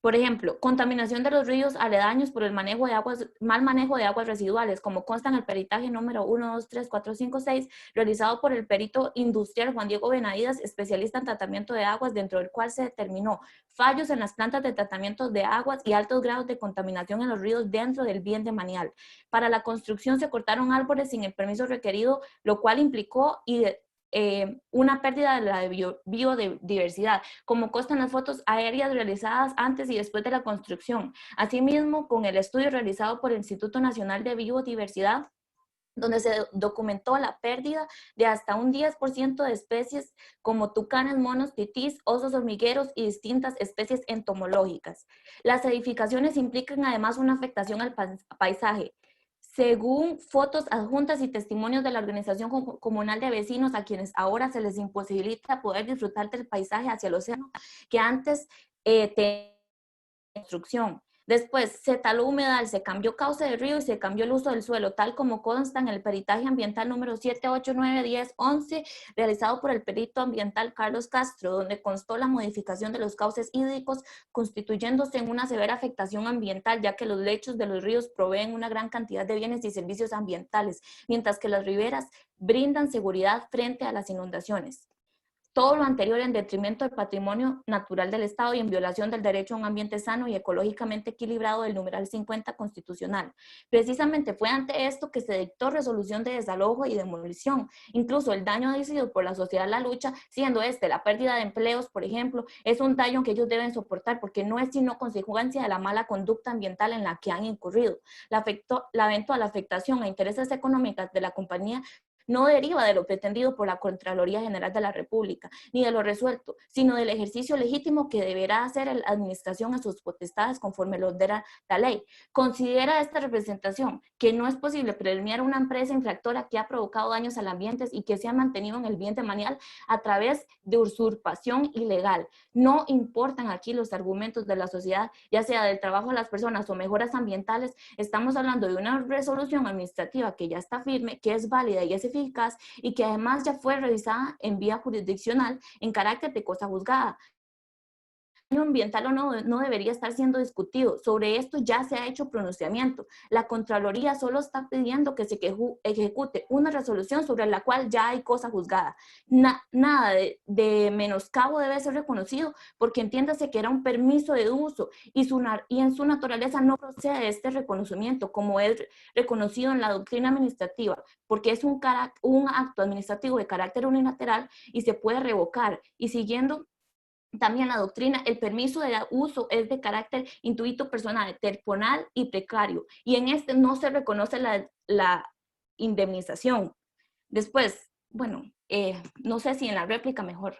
Por ejemplo, contaminación de los ríos aledaños por el mal manejo de aguas residuales, como consta en el peritaje número 1, 2, 3, 4, 5, 6, realizado por el perito industrial Juan Diego Benavides, especialista en tratamiento de aguas, dentro del cual se determinó fallos en las plantas de tratamiento de aguas y altos grados de contaminación en los ríos dentro del bien de Manial. Para la construcción se cortaron árboles sin el permiso requerido, lo cual implicó una pérdida de la biodiversidad, como consta en las fotos aéreas realizadas antes y después de la construcción. Asimismo, con el estudio realizado por el Instituto Nacional de Biodiversidad, donde se documentó la pérdida de hasta un 10% de especies como tucanes, monos, titís, osos hormigueros y distintas especies entomológicas. Las edificaciones implican además una afectación al paisaje. Según fotos adjuntas y testimonios de la Organización Comunal de Vecinos, a quienes ahora se les imposibilita poder disfrutar del paisaje hacia el océano que antes tenía construcción. Después, se taló humedal, se cambió cauce de río y se cambió el uso del suelo, tal como consta en el peritaje ambiental número 7, 8, 9, 10, 11, realizado por el perito ambiental Carlos Castro, donde constó la modificación de los cauces hídricos, constituyéndose en una severa afectación ambiental, ya que los lechos de los ríos proveen una gran cantidad de bienes y servicios ambientales, mientras que las riberas brindan seguridad frente a las inundaciones. Todo lo anterior en detrimento del patrimonio natural del Estado y en violación del derecho a un ambiente sano y ecológicamente equilibrado del numeral 50 constitucional. Precisamente fue ante esto que se dictó resolución de desalojo y demolición. Incluso el daño decidido por la sociedad La Lucha, siendo la pérdida de empleos, por ejemplo, es un daño que ellos deben soportar porque no es sino consecuencia de la mala conducta ambiental en la que han incurrido. La eventual afectación a intereses económicos de la compañía no deriva de lo pretendido por la Contraloría General de la República, ni de lo resuelto, sino del ejercicio legítimo que deberá hacer la administración a sus potestades conforme lo ordena la ley. Considera esta representación que no es posible premiar a una empresa infractora que ha provocado daños al ambiente y que se ha mantenido en el bien de Manial a través de usurpación ilegal. No importan aquí los argumentos de la sociedad, ya sea del trabajo de las personas o mejoras ambientales. Estamos hablando de una resolución administrativa que ya está firme, que es válida y es eficaz, y que además ya fue revisada en vía jurisdiccional en carácter de cosa juzgada. El daño ambiental o no debería estar siendo discutido. Sobre esto ya se ha hecho pronunciamiento. La Contraloría solo está pidiendo que se ejecute una resolución sobre la cual ya hay cosa juzgada. Nada de menoscabo debe ser reconocido, porque entiéndase que era un permiso de uso y en su naturaleza no procede de este reconocimiento, como es reconocido en la doctrina administrativa, porque es un acto administrativo de carácter unilateral y se puede revocar. Y siguiendo también la doctrina, el permiso de uso es de carácter intuito personal, temporal y precario, y en este no se reconoce la indemnización. Después, bueno, no sé si en la réplica mejor,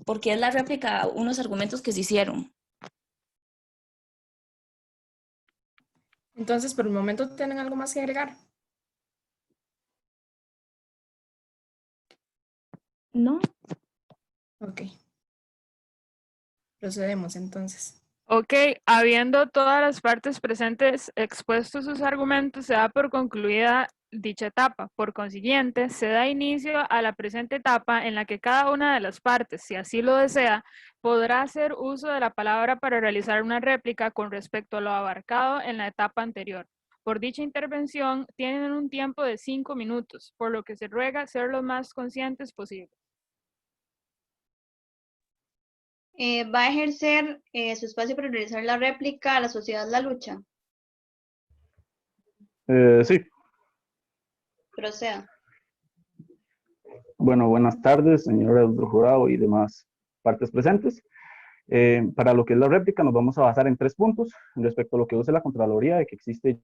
porque es la réplica unos argumentos que se hicieron. Entonces, por el momento, ¿tienen algo más que agregar? No. Ok. Procedemos entonces. Ok, habiendo todas las partes presentes expuesto sus argumentos, se da por concluida dicha etapa. Por consiguiente, se da inicio a la presente etapa en la que cada una de las partes, si así lo desea, podrá hacer uso de la palabra para realizar una réplica con respecto a lo abarcado en la etapa anterior. Por dicha intervención, tienen un tiempo de 5 minutos, por lo que se ruega ser lo más conscientes posible. ¿Va a ejercer su espacio para realizar la réplica a la sociedad La Lucha? Sí, Proceda. bueno, buenas tardes, señores del jurado y demás partes presentes. Para lo que es la réplica, nos vamos a basar en 3 puntos respecto a lo que dice la Contraloría, de que existe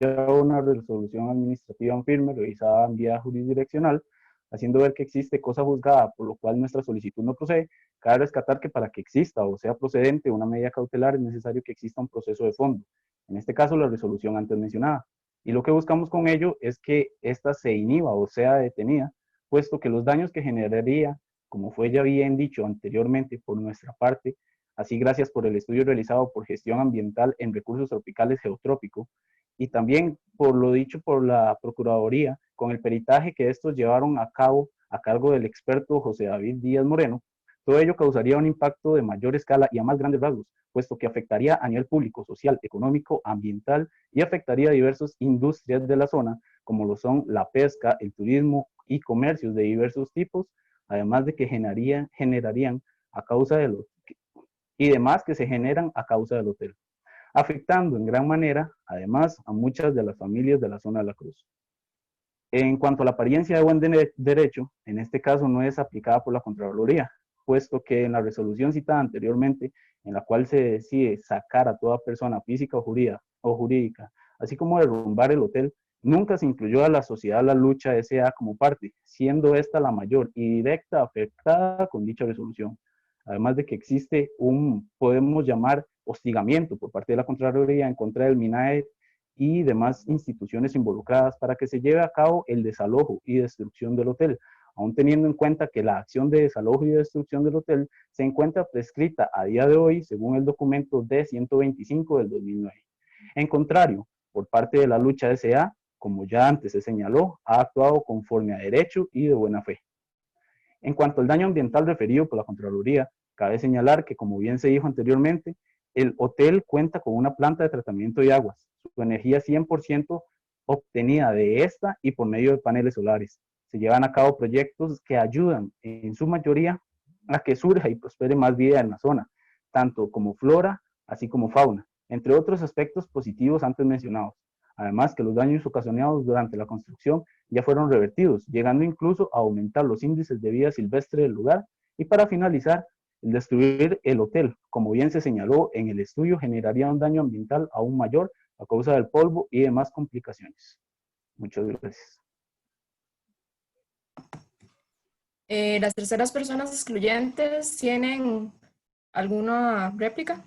ya una resolución administrativa en firme revisada en vía jurisdiccional, haciendo ver que existe cosa juzgada, por lo cual nuestra solicitud no procede. Cabe rescatar que para que exista o sea procedente una medida cautelar es necesario que exista un proceso de fondo, en este caso la resolución antes mencionada. Y lo que buscamos con ello es que ésta se inhiba o sea detenida, puesto que los daños que generaría, como fue ya bien dicho anteriormente por nuestra parte, así gracias por el estudio realizado por gestión ambiental en recursos tropicales geotrópico, y también por lo dicho por la Procuraduría, con el peritaje que estos llevaron a cabo a cargo del experto José David Díaz Moreno, todo ello causaría un impacto de mayor escala y a más grandes rasgos, puesto que afectaría a nivel público, social, económico, ambiental y afectaría a diversas industrias de la zona, como lo son la pesca, el turismo y comercios de diversos tipos, además de que generarían a causa de los y demás que se generan a causa del hotel, afectando en gran manera, además, a muchas de las familias de la zona de la Cruz. En cuanto a la apariencia de buen derecho, en este caso no es aplicada por la Contraloría, puesto que en la resolución citada anteriormente, en la cual se decide sacar a toda persona física o jurídica, así como derrumbar el hotel, nunca se incluyó a la sociedad La Lucha S.A. como parte, siendo esta la mayor y directa afectada con dicha resolución. Además de que existe podemos llamar, hostigamiento por parte de la Contraloría en contra del MINAE y demás instituciones involucradas para que se lleve a cabo el desalojo y destrucción del hotel, aún teniendo en cuenta que la acción de desalojo y destrucción del hotel se encuentra prescrita a día de hoy según el documento D-125 del 2009. En contrario, por parte de La Lucha S.A., como ya antes se señaló, ha actuado conforme a derecho y de buena fe. En cuanto al daño ambiental referido por la Contraloría, cabe señalar que, como bien se dijo anteriormente, el hotel cuenta con una planta de tratamiento de aguas, su energía 100% obtenida de esta y por medio de paneles solares. Se llevan a cabo proyectos que ayudan en su mayoría a que surja y prospere más vida en la zona, tanto como flora, así como fauna, entre otros aspectos positivos antes mencionados. Además que los daños ocasionados durante la construcción ya fueron revertidos, llegando incluso a aumentar los índices de vida silvestre del lugar. Y para finalizar, el destruir el hotel, como bien se señaló en el estudio, generaría un daño ambiental aún mayor a causa del polvo y demás complicaciones. Muchas gracias. ¿Las terceras personas excluyentes tienen alguna réplica?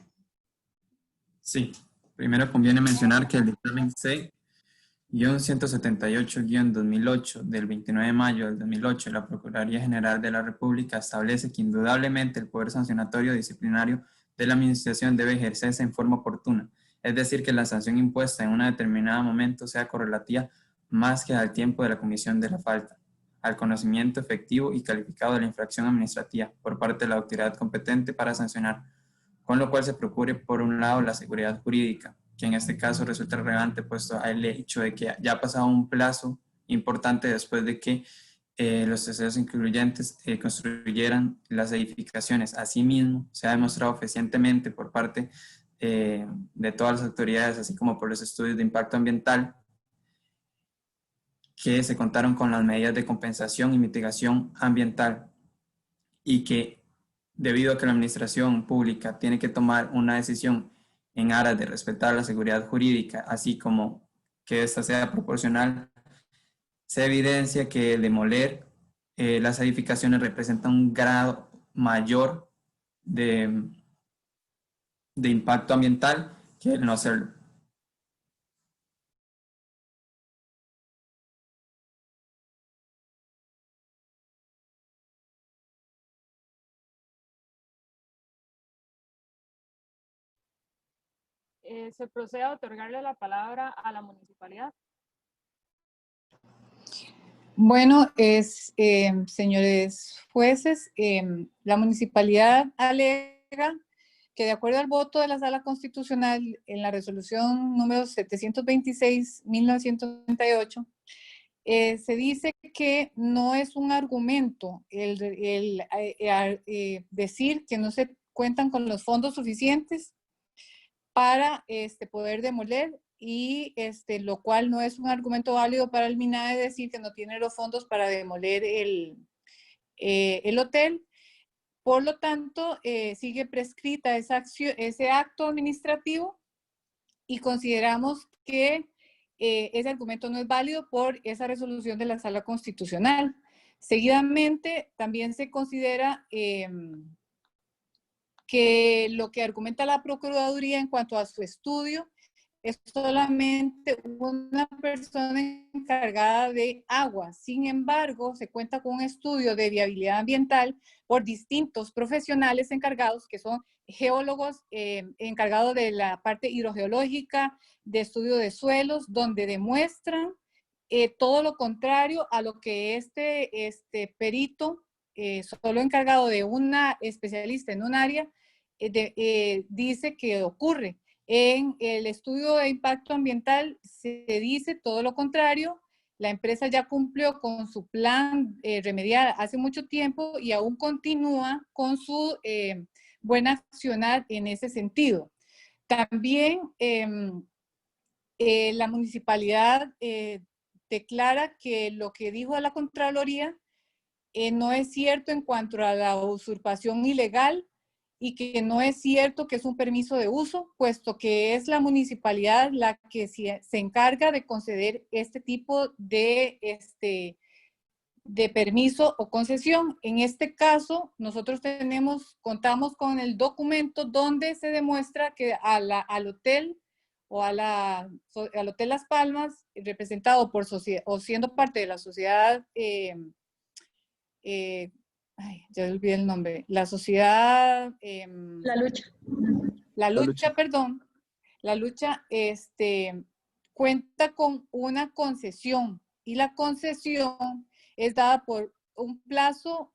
Sí, primero conviene mencionar que el dictamen C-178-2008 del 29 de mayo del 2008 de la Procuraduría General de la República establece que indudablemente el poder sancionatorio disciplinario de la administración debe ejercerse en forma oportuna, es decir, que la sanción impuesta en un determinado momento sea correlativa más que al tiempo de la comisión de la falta, al conocimiento efectivo y calificado de la infracción administrativa por parte de la autoridad competente para sancionar, con lo cual se procure, por un lado, la seguridad jurídica, que en este caso resulta relevante puesto el hecho de que ya ha pasado un plazo importante después de que los terceros incluyentes construyeran las edificaciones. Asimismo, se ha demostrado fehacientemente por parte de todas las autoridades, así como por los estudios de impacto ambiental, que se contaron con las medidas de compensación y mitigación ambiental y que debido a que la administración pública tiene que tomar una decisión en aras de respetar la seguridad jurídica, así como que ésta sea proporcional, se evidencia que el demoler las edificaciones representa un grado mayor de impacto ambiental que el no hacerlo. se procede a otorgarle la palabra a la municipalidad. Bueno, señores jueces, la municipalidad alega que de acuerdo al voto de la Sala Constitucional en la resolución número 726/1998, se dice que no es un argumento decir que no se cuentan con los fondos suficientes para poder demoler, y lo cual no es un argumento válido para el MINAE decir que no tiene los fondos para demoler el hotel. Por lo tanto, sigue prescrita ese acto administrativo, y consideramos que ese argumento no es válido por esa resolución de la Sala Constitucional. Seguidamente, también se considera que lo que argumenta la Procuraduría en cuanto a su estudio es solamente una persona encargada de agua. Sin embargo, se cuenta con un estudio de viabilidad ambiental por distintos profesionales encargados, que son geólogos encargados de la parte hidrogeológica, de estudio de suelos, donde demuestran todo lo contrario a lo que este perito, solo encargado de una especialista en un área, dice que ocurre. En el estudio de impacto ambiental se dice todo lo contrario. La empresa ya cumplió con su plan remedial hace mucho tiempo y aún continúa con su buen accionar en ese sentido. También la municipalidad declara que lo que dijo la Contraloría no es cierto en cuanto a la usurpación ilegal, y que no es cierto que es un permiso de uso, puesto que es la municipalidad la que se encarga de conceder este tipo de permiso o concesión. En este caso, nosotros contamos con el documento donde se demuestra que al hotel o al Hotel Las Palmas, representado por sociedad o siendo parte de la sociedad, ya olvidé el nombre, la sociedad... La Lucha. La Lucha, perdón. La Lucha cuenta con una concesión, y la concesión es dada por un plazo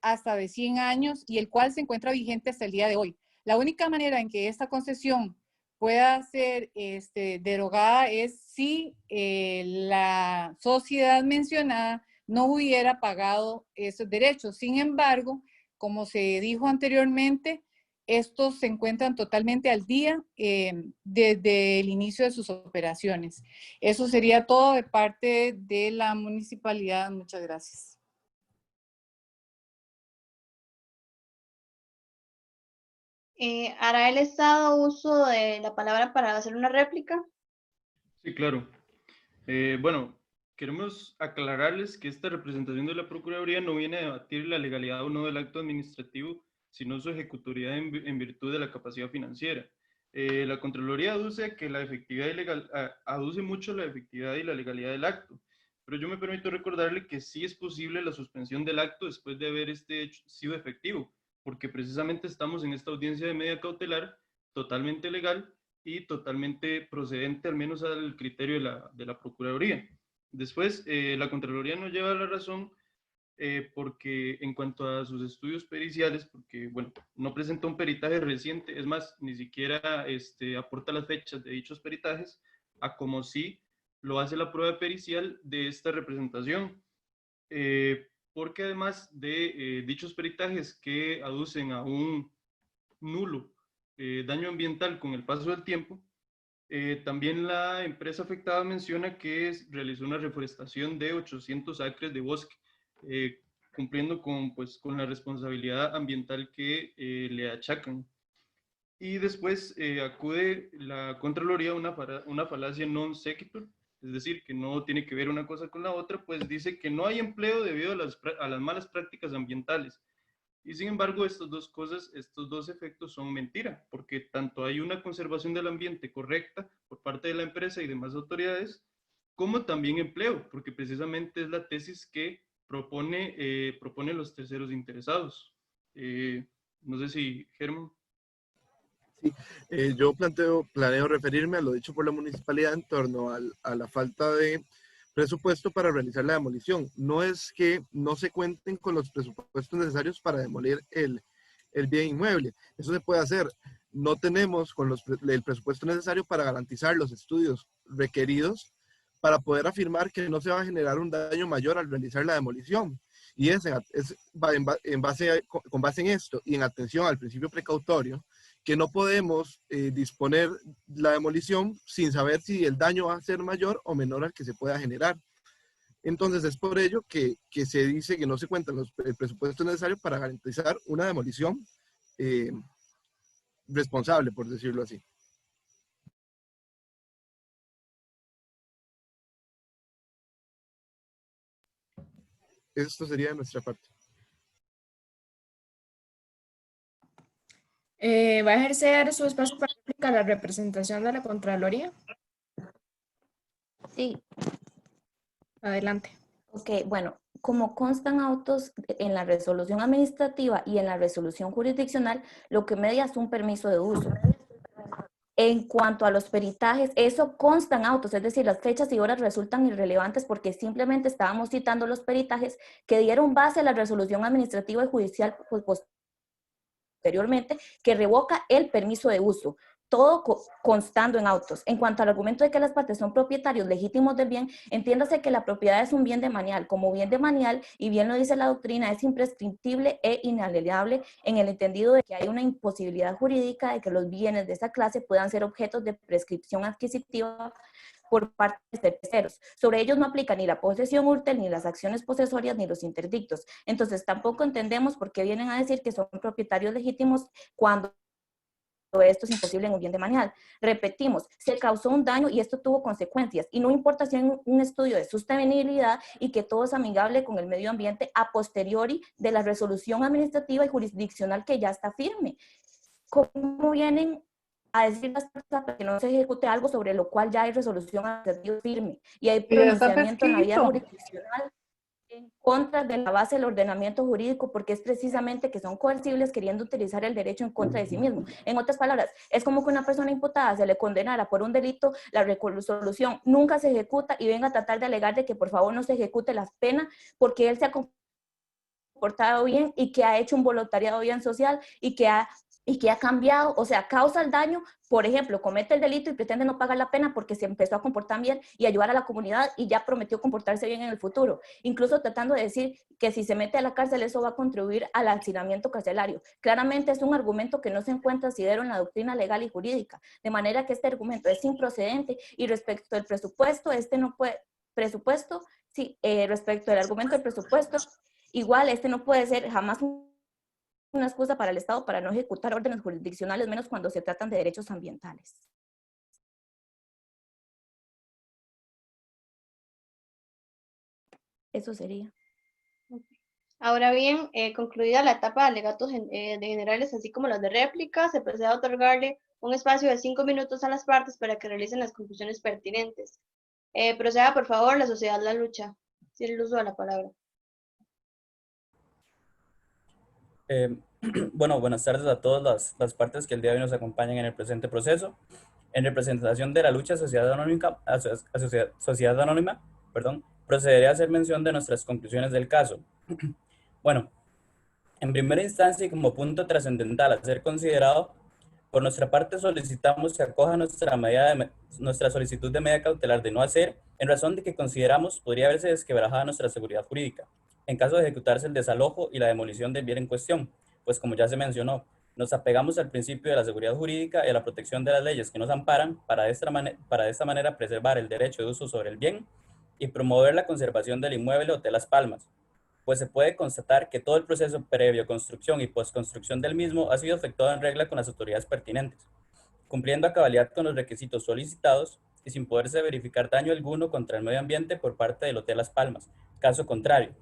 hasta de 100 años, y el cual se encuentra vigente hasta el día de hoy. La única manera en que esta concesión pueda ser derogada es si la sociedad mencionada no hubiera pagado esos derechos. Sin embargo, como se dijo anteriormente, estos se encuentran totalmente al día desde el inicio de sus operaciones. Eso sería todo de parte de la municipalidad. Muchas gracias. ¿Hará el Estado uso de la palabra para hacer una réplica? Sí, claro. Bueno, queremos aclararles que esta representación de la Procuraduría no viene a debatir la legalidad o no del acto administrativo, sino su ejecutoriedad en virtud de la capacidad financiera. La Contraloría aduce que la efectividad ilegal, aduce mucho la efectividad y la legalidad del acto, pero yo me permito recordarle que sí es posible la suspensión del acto después de haber sido efectivo, porque precisamente estamos en esta audiencia de medida cautelar totalmente legal y totalmente procedente, al menos al criterio de la Procuraduría. Después, la Contraloría no lleva la razón porque en cuanto a sus estudios periciales, porque, bueno, no presenta un peritaje reciente, es más, ni siquiera aporta las fechas de dichos peritajes, a como sí lo hace la prueba pericial de esta representación. Porque además de dichos peritajes que aducen a un nulo daño ambiental con el paso del tiempo, también la empresa afectada menciona que realizó una reforestación de 800 acres de bosque, cumpliendo con la responsabilidad ambiental que le achacan. Y después acude la Contraloría a una falacia non sequitur, es decir, que no tiene que ver una cosa con la otra, pues dice que no hay empleo debido a las malas prácticas ambientales. Y sin embargo, estas dos cosas, estos dos efectos son mentira, porque tanto hay una conservación del ambiente correcta por parte de la empresa y demás autoridades, como también empleo, porque precisamente es la tesis que proponen los terceros interesados. No sé si, Germán. Yo planeo referirme a lo dicho por la municipalidad en torno a la falta de presupuesto para realizar la demolición. No es que no se cuenten con los presupuestos necesarios para demoler el bien inmueble. Eso se puede hacer. No tenemos el presupuesto necesario para garantizar los estudios requeridos para poder afirmar que no se va a generar un daño mayor al realizar la demolición. Y con base en esto y en atención al principio precautorio, que no podemos disponer la demolición sin saber si el daño va a ser mayor o menor al que se pueda generar. Entonces es por ello que se dice que no se cuenta el presupuesto necesario para garantizar una demolición responsable, por decirlo así. Esto sería de nuestra parte. ¿Va a ejercer su espacio para explicar la representación de la Contraloría? Sí. Adelante. Ok, bueno, como constan autos en la resolución administrativa y en la resolución jurisdiccional, lo que media es un permiso de uso. En cuanto a los peritajes, eso constan autos, es decir, las fechas y horas resultan irrelevantes porque simplemente estábamos citando los peritajes que dieron base a la resolución administrativa y judicial posteriormente que revoca el permiso de uso. Todo constando en autos. En cuanto al argumento de que las partes son propietarios legítimos del bien, entiéndase que la propiedad es un bien demanial. Como bien demanial, y bien lo dice la doctrina, es imprescriptible e inalienable en el entendido de que hay una imposibilidad jurídica de que los bienes de esa clase puedan ser objetos de prescripción adquisitiva por parte de terceros. Sobre ellos no aplica ni la posesión útil, ni las acciones posesorias, ni los interdictos. Entonces tampoco entendemos por qué vienen a decir que son propietarios legítimos cuando esto es imposible en un bien demanial. Repetimos, se causó un daño y esto tuvo consecuencias y no importa si hay un estudio de sostenibilidad y que todo es amigable con el medio ambiente a posteriori de la resolución administrativa y jurisdiccional que ya está firme. ¿Cómo vienen a decir las personas que no se ejecute algo sobre lo cual ya hay resolución administrativa firme y hay pronunciamiento en la vía jurisdiccional en contra de la base del ordenamiento jurídico, porque es precisamente que son coercibles queriendo utilizar el derecho en contra de sí mismo? En otras palabras, es como que una persona imputada se le condenara por un delito, la resolución nunca se ejecuta y venga a tratar de alegar de que por favor no se ejecute la pena porque él se ha comportado bien y que ha hecho un voluntariado bien social y que ha cambiado, o sea, causa el daño, por ejemplo, comete el delito y pretende no pagar la pena porque se empezó a comportar bien y ayudar a la comunidad y ya prometió comportarse bien en el futuro, incluso tratando de decir que si se mete a la cárcel eso va a contribuir al hacinamiento carcelario. Claramente es un argumento que no se encuentra asidero en la doctrina legal y jurídica, de manera que este argumento es improcedente y respecto al presupuesto, respecto al argumento del presupuesto, igual no puede ser jamás una excusa para el Estado para no ejecutar órdenes jurisdiccionales, menos cuando se tratan de derechos ambientales. Eso sería. Ahora bien, concluida la etapa de alegatos de generales, así como las de réplica, se procede a otorgarle un espacio de 5 minutos a las partes para que realicen las conclusiones pertinentes. Proceda, por favor, la sociedad La Lucha. Tiene el uso de la palabra. Bueno, buenas tardes a todas las partes que el día de hoy nos acompañan en el presente proceso. En representación de la lucha Sociedad Anónima, procederé a hacer mención de nuestras conclusiones del caso. Bueno, en primera instancia y como punto trascendental a ser considerado, por nuestra parte solicitamos que acoja nuestra solicitud de medida cautelar de no hacer, en razón de que consideramos podría haberse desquebrajado nuestra seguridad jurídica, en caso de ejecutarse el desalojo y la demolición del bien en cuestión, pues como ya se mencionó, nos apegamos al principio de la seguridad jurídica y a la protección de las leyes que nos amparan para de esta manera preservar el derecho de uso sobre el bien y promover la conservación del inmueble Hotel Las Palmas, pues se puede constatar que todo el proceso previo, construcción y postconstrucción del mismo ha sido efectuado en regla con las autoridades pertinentes, cumpliendo a cabalidad con los requisitos solicitados y sin poderse verificar daño alguno contra el medio ambiente por parte del Hotel Las Palmas. Caso contrario,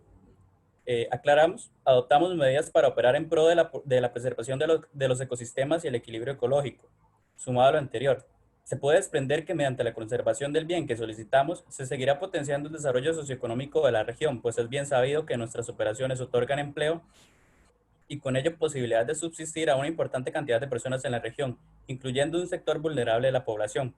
adoptamos medidas para operar en pro de la preservación de los ecosistemas y el equilibrio ecológico. Sumado a lo anterior, se puede desprender que mediante la conservación del bien que solicitamos, se seguirá potenciando el desarrollo socioeconómico de la región, pues es bien sabido que nuestras operaciones otorgan empleo y con ello posibilidad de subsistir a una importante cantidad de personas en la región, incluyendo un sector vulnerable de la población.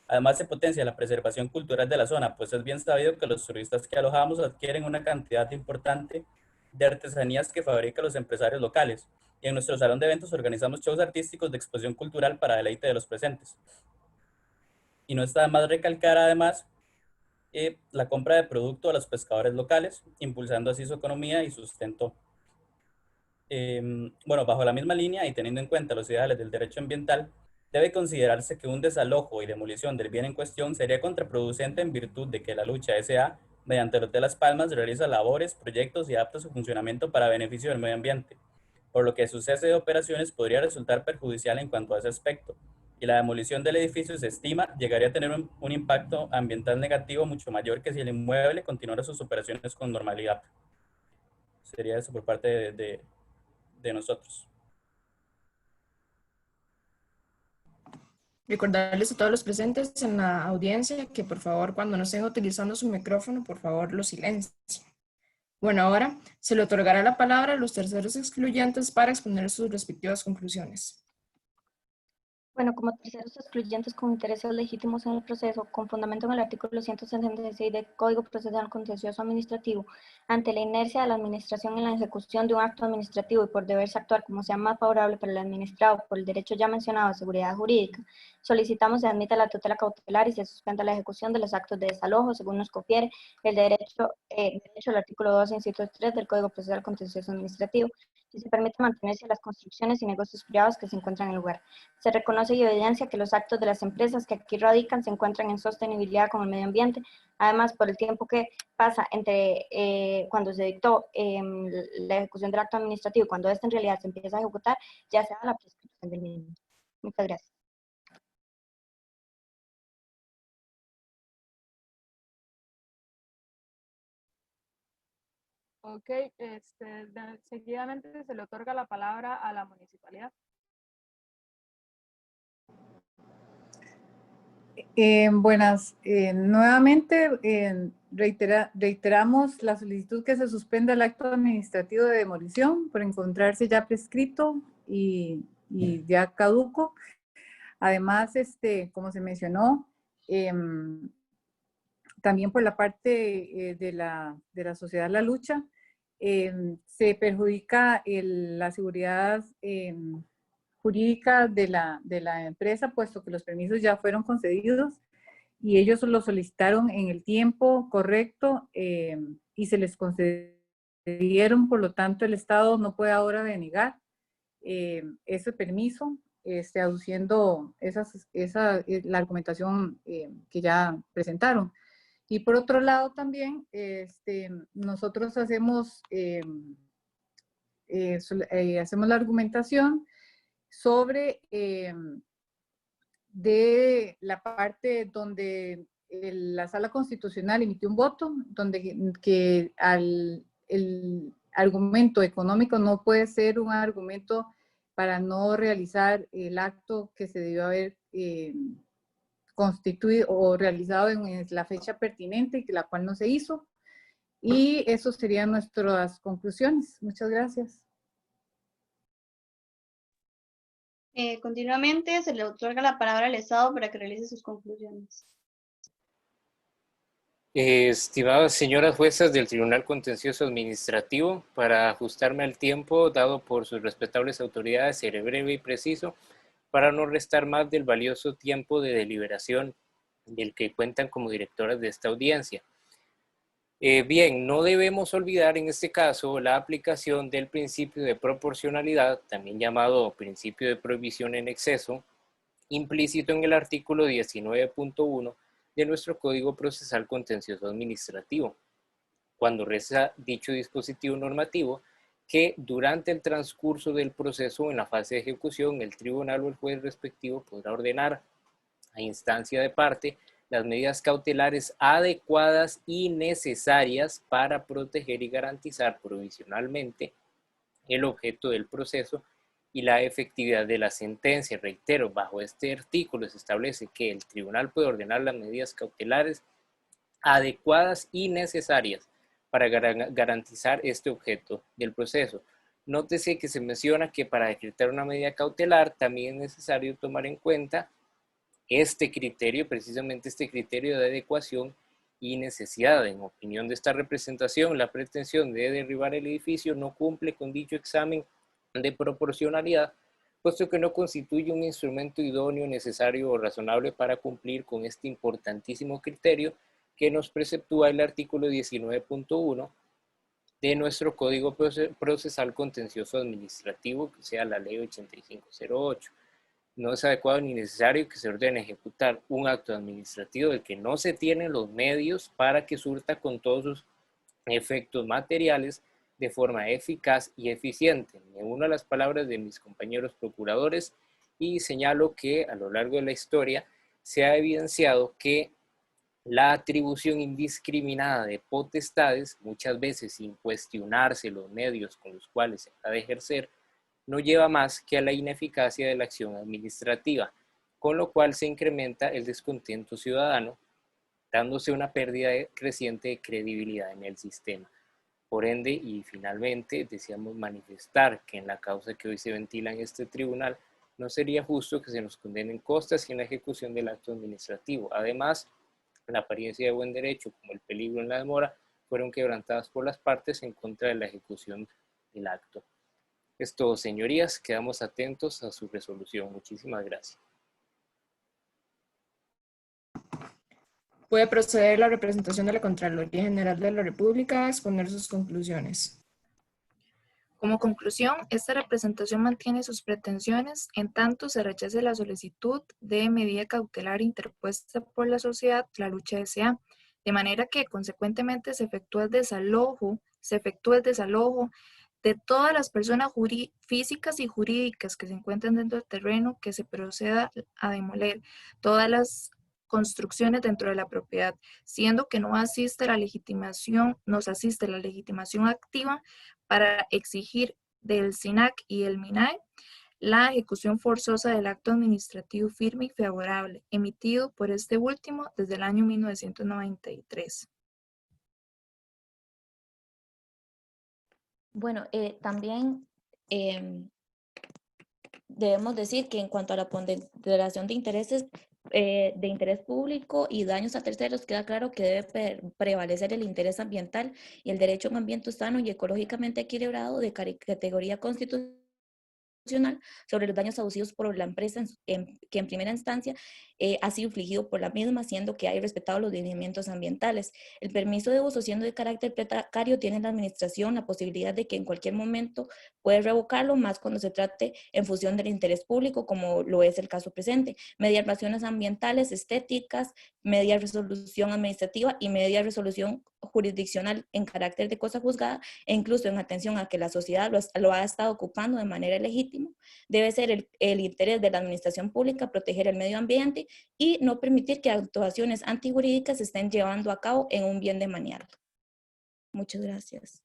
Además, se potencia la preservación cultural de la zona, pues es bien sabido que los turistas que alojamos adquieren una cantidad importante de artesanías que fabrican los empresarios locales, y en nuestro salón de eventos organizamos shows artísticos de exposición cultural para deleite de los presentes. Y no está de más recalcar además la compra de producto a los pescadores locales, impulsando así su economía y sustento. Bueno, bajo la misma línea y teniendo en cuenta los ideales del derecho ambiental, debe considerarse que un desalojo y demolición del bien en cuestión sería contraproducente en virtud de que la lucha S.A., mediante el Hotel Las Palmas, realiza labores, proyectos y adapta su funcionamiento para beneficio del medio ambiente, por lo que su cese de operaciones podría resultar perjudicial en cuanto a ese aspecto, y la demolición del edificio se estima llegaría a tener un impacto ambiental negativo mucho mayor que si el inmueble continuara sus operaciones con normalidad. Sería eso por parte de nosotros. Recordarles a todos los presentes en la audiencia que por favor cuando no estén utilizando su micrófono, por favor lo silencien. Bueno, ahora se le otorgará la palabra a los terceros excluyentes para exponer sus respectivas conclusiones. Bueno, como terceros excluyentes con intereses legítimos en el proceso, con fundamento en el artículo 166 del Código Procesal Contencioso Administrativo, ante la inercia de la Administración en la ejecución de un acto administrativo y por deberse actuar como sea más favorable para el administrado por el derecho ya mencionado de seguridad jurídica, solicitamos se admita la tutela cautelar y se suspenda la ejecución de los actos de desalojo, según nos confiere el derecho al artículo 2, inciso 3 del Código Procesal Contencioso Administrativo, y se permite mantenerse las construcciones y negocios privados que se encuentran en el lugar. Se reconoce y evidencia que los actos de las empresas que aquí radican se encuentran en sostenibilidad con el medio ambiente. Además, por el tiempo que pasa entre cuando se dictó la ejecución del acto administrativo y cuando este en realidad se empieza a ejecutar, ya se da la prescripción del mismo. Muchas gracias. Ok, seguidamente se le otorga la palabra a la municipalidad. Buenas. Nuevamente reiteramos la solicitud que se suspenda el acto administrativo de demolición por encontrarse ya prescrito y ya caduco. Además, como se mencionó, también por la parte de la sociedad La Lucha, se perjudica la seguridad jurídica de la empresa, puesto que los permisos ya fueron concedidos y ellos lo solicitaron en el tiempo correcto y se les concedieron, por lo tanto el Estado no puede ahora denegar ese permiso, aduciendo la argumentación que ya presentaron. Y por otro lado también, nosotros hacemos la argumentación sobre de la parte donde la Sala Constitucional emitió un voto, donde que el argumento económico no puede ser un argumento para no realizar el acto que se debió haber constituido o realizado en la fecha pertinente y la cual no se hizo. Y eso serían nuestras conclusiones. Muchas gracias. Continuamente se le otorga la palabra al Estado para que realice sus conclusiones. Estimadas señoras juezas del Tribunal Contencioso Administrativo, para ajustarme al tiempo dado por sus respetables autoridades, seré breve y preciso para no restar más del valioso tiempo de deliberación del que cuentan como directoras de esta audiencia. Bien, no debemos olvidar en este caso la aplicación del principio de proporcionalidad, también llamado principio de prohibición en exceso, implícito en el artículo 19.1 de nuestro Código Procesal Contencioso Administrativo, cuando reza dicho dispositivo normativo que durante el transcurso del proceso o en la fase de ejecución, el tribunal o el juez respectivo podrá ordenar a instancia de parte las medidas cautelares adecuadas y necesarias para proteger y garantizar provisionalmente el objeto del proceso y la efectividad de la sentencia. Reitero, bajo este artículo se establece que el tribunal puede ordenar las medidas cautelares adecuadas y necesarias para garantizar este objeto del proceso. Nótese que se menciona que para decretar una medida cautelar también es necesario tomar en cuenta este criterio, precisamente este criterio de adecuación y necesidad. En opinión de esta representación, la pretensión de derribar el edificio no cumple con dicho examen de proporcionalidad, puesto que no constituye un instrumento idóneo, necesario o razonable para cumplir con este importantísimo criterio que nos preceptúa el artículo 19.1 de nuestro Código Procesal Contencioso Administrativo, que sea la Ley 8508. No es adecuado ni necesario que se ordene ejecutar un acto administrativo del que no se tienen los medios para que surta con todos sus efectos materiales de forma eficaz y eficiente. Me uno a las palabras de mis compañeros procuradores y señalo que a lo largo de la historia se ha evidenciado que la atribución indiscriminada de potestades, muchas veces sin cuestionarse los medios con los cuales se ha de ejercer, no lleva más que a la ineficacia de la acción administrativa, con lo cual se incrementa el descontento ciudadano, dándose una pérdida creciente de credibilidad en el sistema. Por ende, y finalmente, deseamos manifestar que en la causa que hoy se ventila en este tribunal, no sería justo que se nos condenen costas en la ejecución del acto administrativo. Además, la apariencia de buen derecho, como el peligro en la demora, fueron quebrantadas por las partes en contra de la ejecución del acto. Es todo, señorías. Quedamos atentos a su resolución. Muchísimas gracias. Puede proceder la representación de la Contraloría General de la República a exponer sus conclusiones. Como conclusión, esta representación mantiene sus pretensiones en tanto se rechace la solicitud de medida cautelar interpuesta por la sociedad La Lucha S.A., de manera que consecuentemente se efectúa el desalojo de todas las personas físicas y jurídicas que se encuentran dentro del terreno, que se proceda a demoler todas las construcciones dentro de la propiedad, siendo que nos asiste la legitimación activa para exigir del SINAC y el MINAE la ejecución forzosa del acto administrativo firme y favorable emitido por este último desde el año 1993. Bueno, también debemos decir que en cuanto a la ponderación de intereses de interés público y daños a terceros, queda claro que debe prevalecer el interés ambiental y el derecho a un ambiente sano y ecológicamente equilibrado de categoría constitucional sobre los daños abusivos por la empresa que en primera instancia ha sido infligido por la misma, siendo que hay respetado los lineamientos ambientales. El permiso de uso, siendo de carácter precario, tiene la administración la posibilidad de que en cualquier momento puede revocarlo, más cuando se trate en función del interés público, como lo es el caso presente, mediante razones ambientales, estéticas, media resolución administrativa y media resolución jurisdiccional en carácter de cosa juzgada, e incluso en atención a que la sociedad lo ha estado ocupando de manera legítima, debe ser el interés de la administración pública proteger el medio ambiente y no permitir que actuaciones antijurídicas se estén llevando a cabo en un bien demanial. Muchas gracias.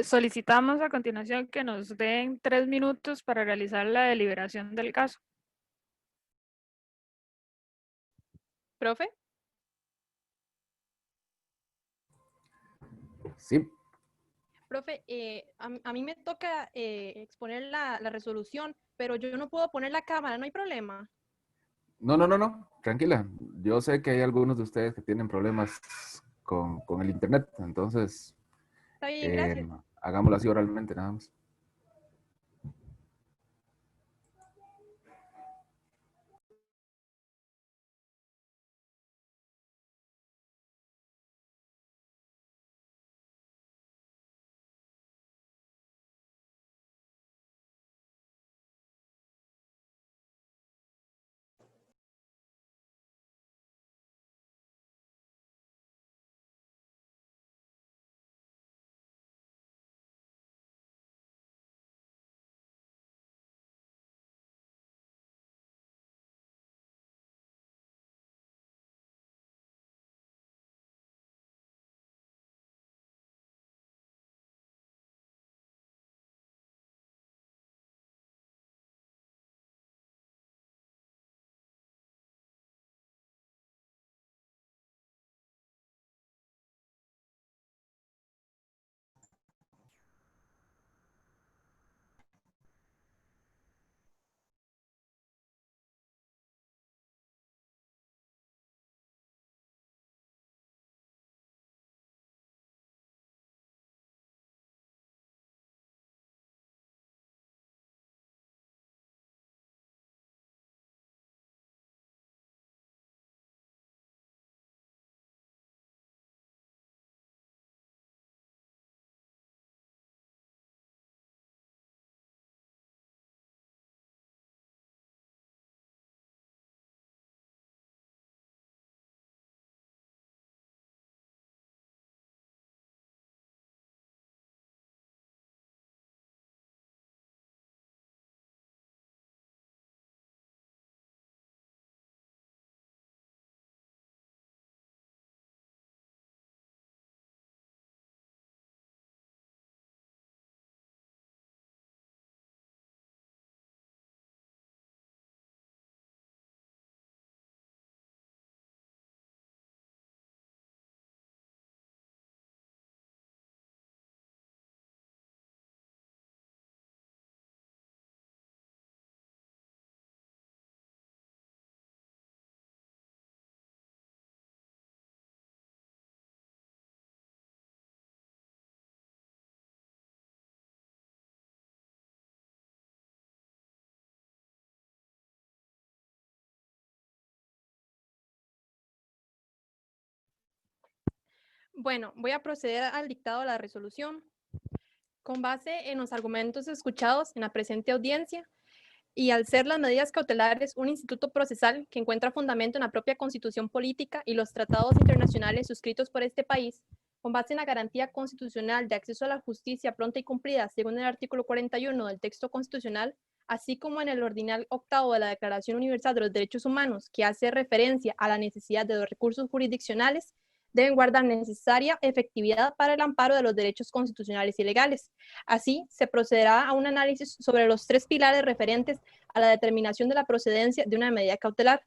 Solicitamos a continuación que nos den 3 minutos para realizar la deliberación del caso. ¿Profe? Sí. Profe, a mí me toca exponer la resolución, pero yo no puedo poner la cámara, ¿no hay problema? No, tranquila. Yo sé que hay algunos de ustedes que tienen problemas con el internet, entonces Está bien, gracias. hagámoslo así oralmente, nada más. Bueno, voy a proceder al dictado de la resolución. Con base en los argumentos escuchados en la presente audiencia y al ser las medidas cautelares un instituto procesal que encuentra fundamento en la propia Constitución política y los tratados internacionales suscritos por este país, con base en la garantía constitucional de acceso a la justicia pronta y cumplida según el artículo 41 del texto constitucional, así como en el ordinal octavo de la Declaración Universal de los Derechos Humanos, que hace referencia a la necesidad de los recursos jurisdiccionales, deben guardar necesaria efectividad para el amparo de los derechos constitucionales y legales. Así, se procederá a un análisis sobre los tres pilares referentes a la determinación de la procedencia de una medida cautelar.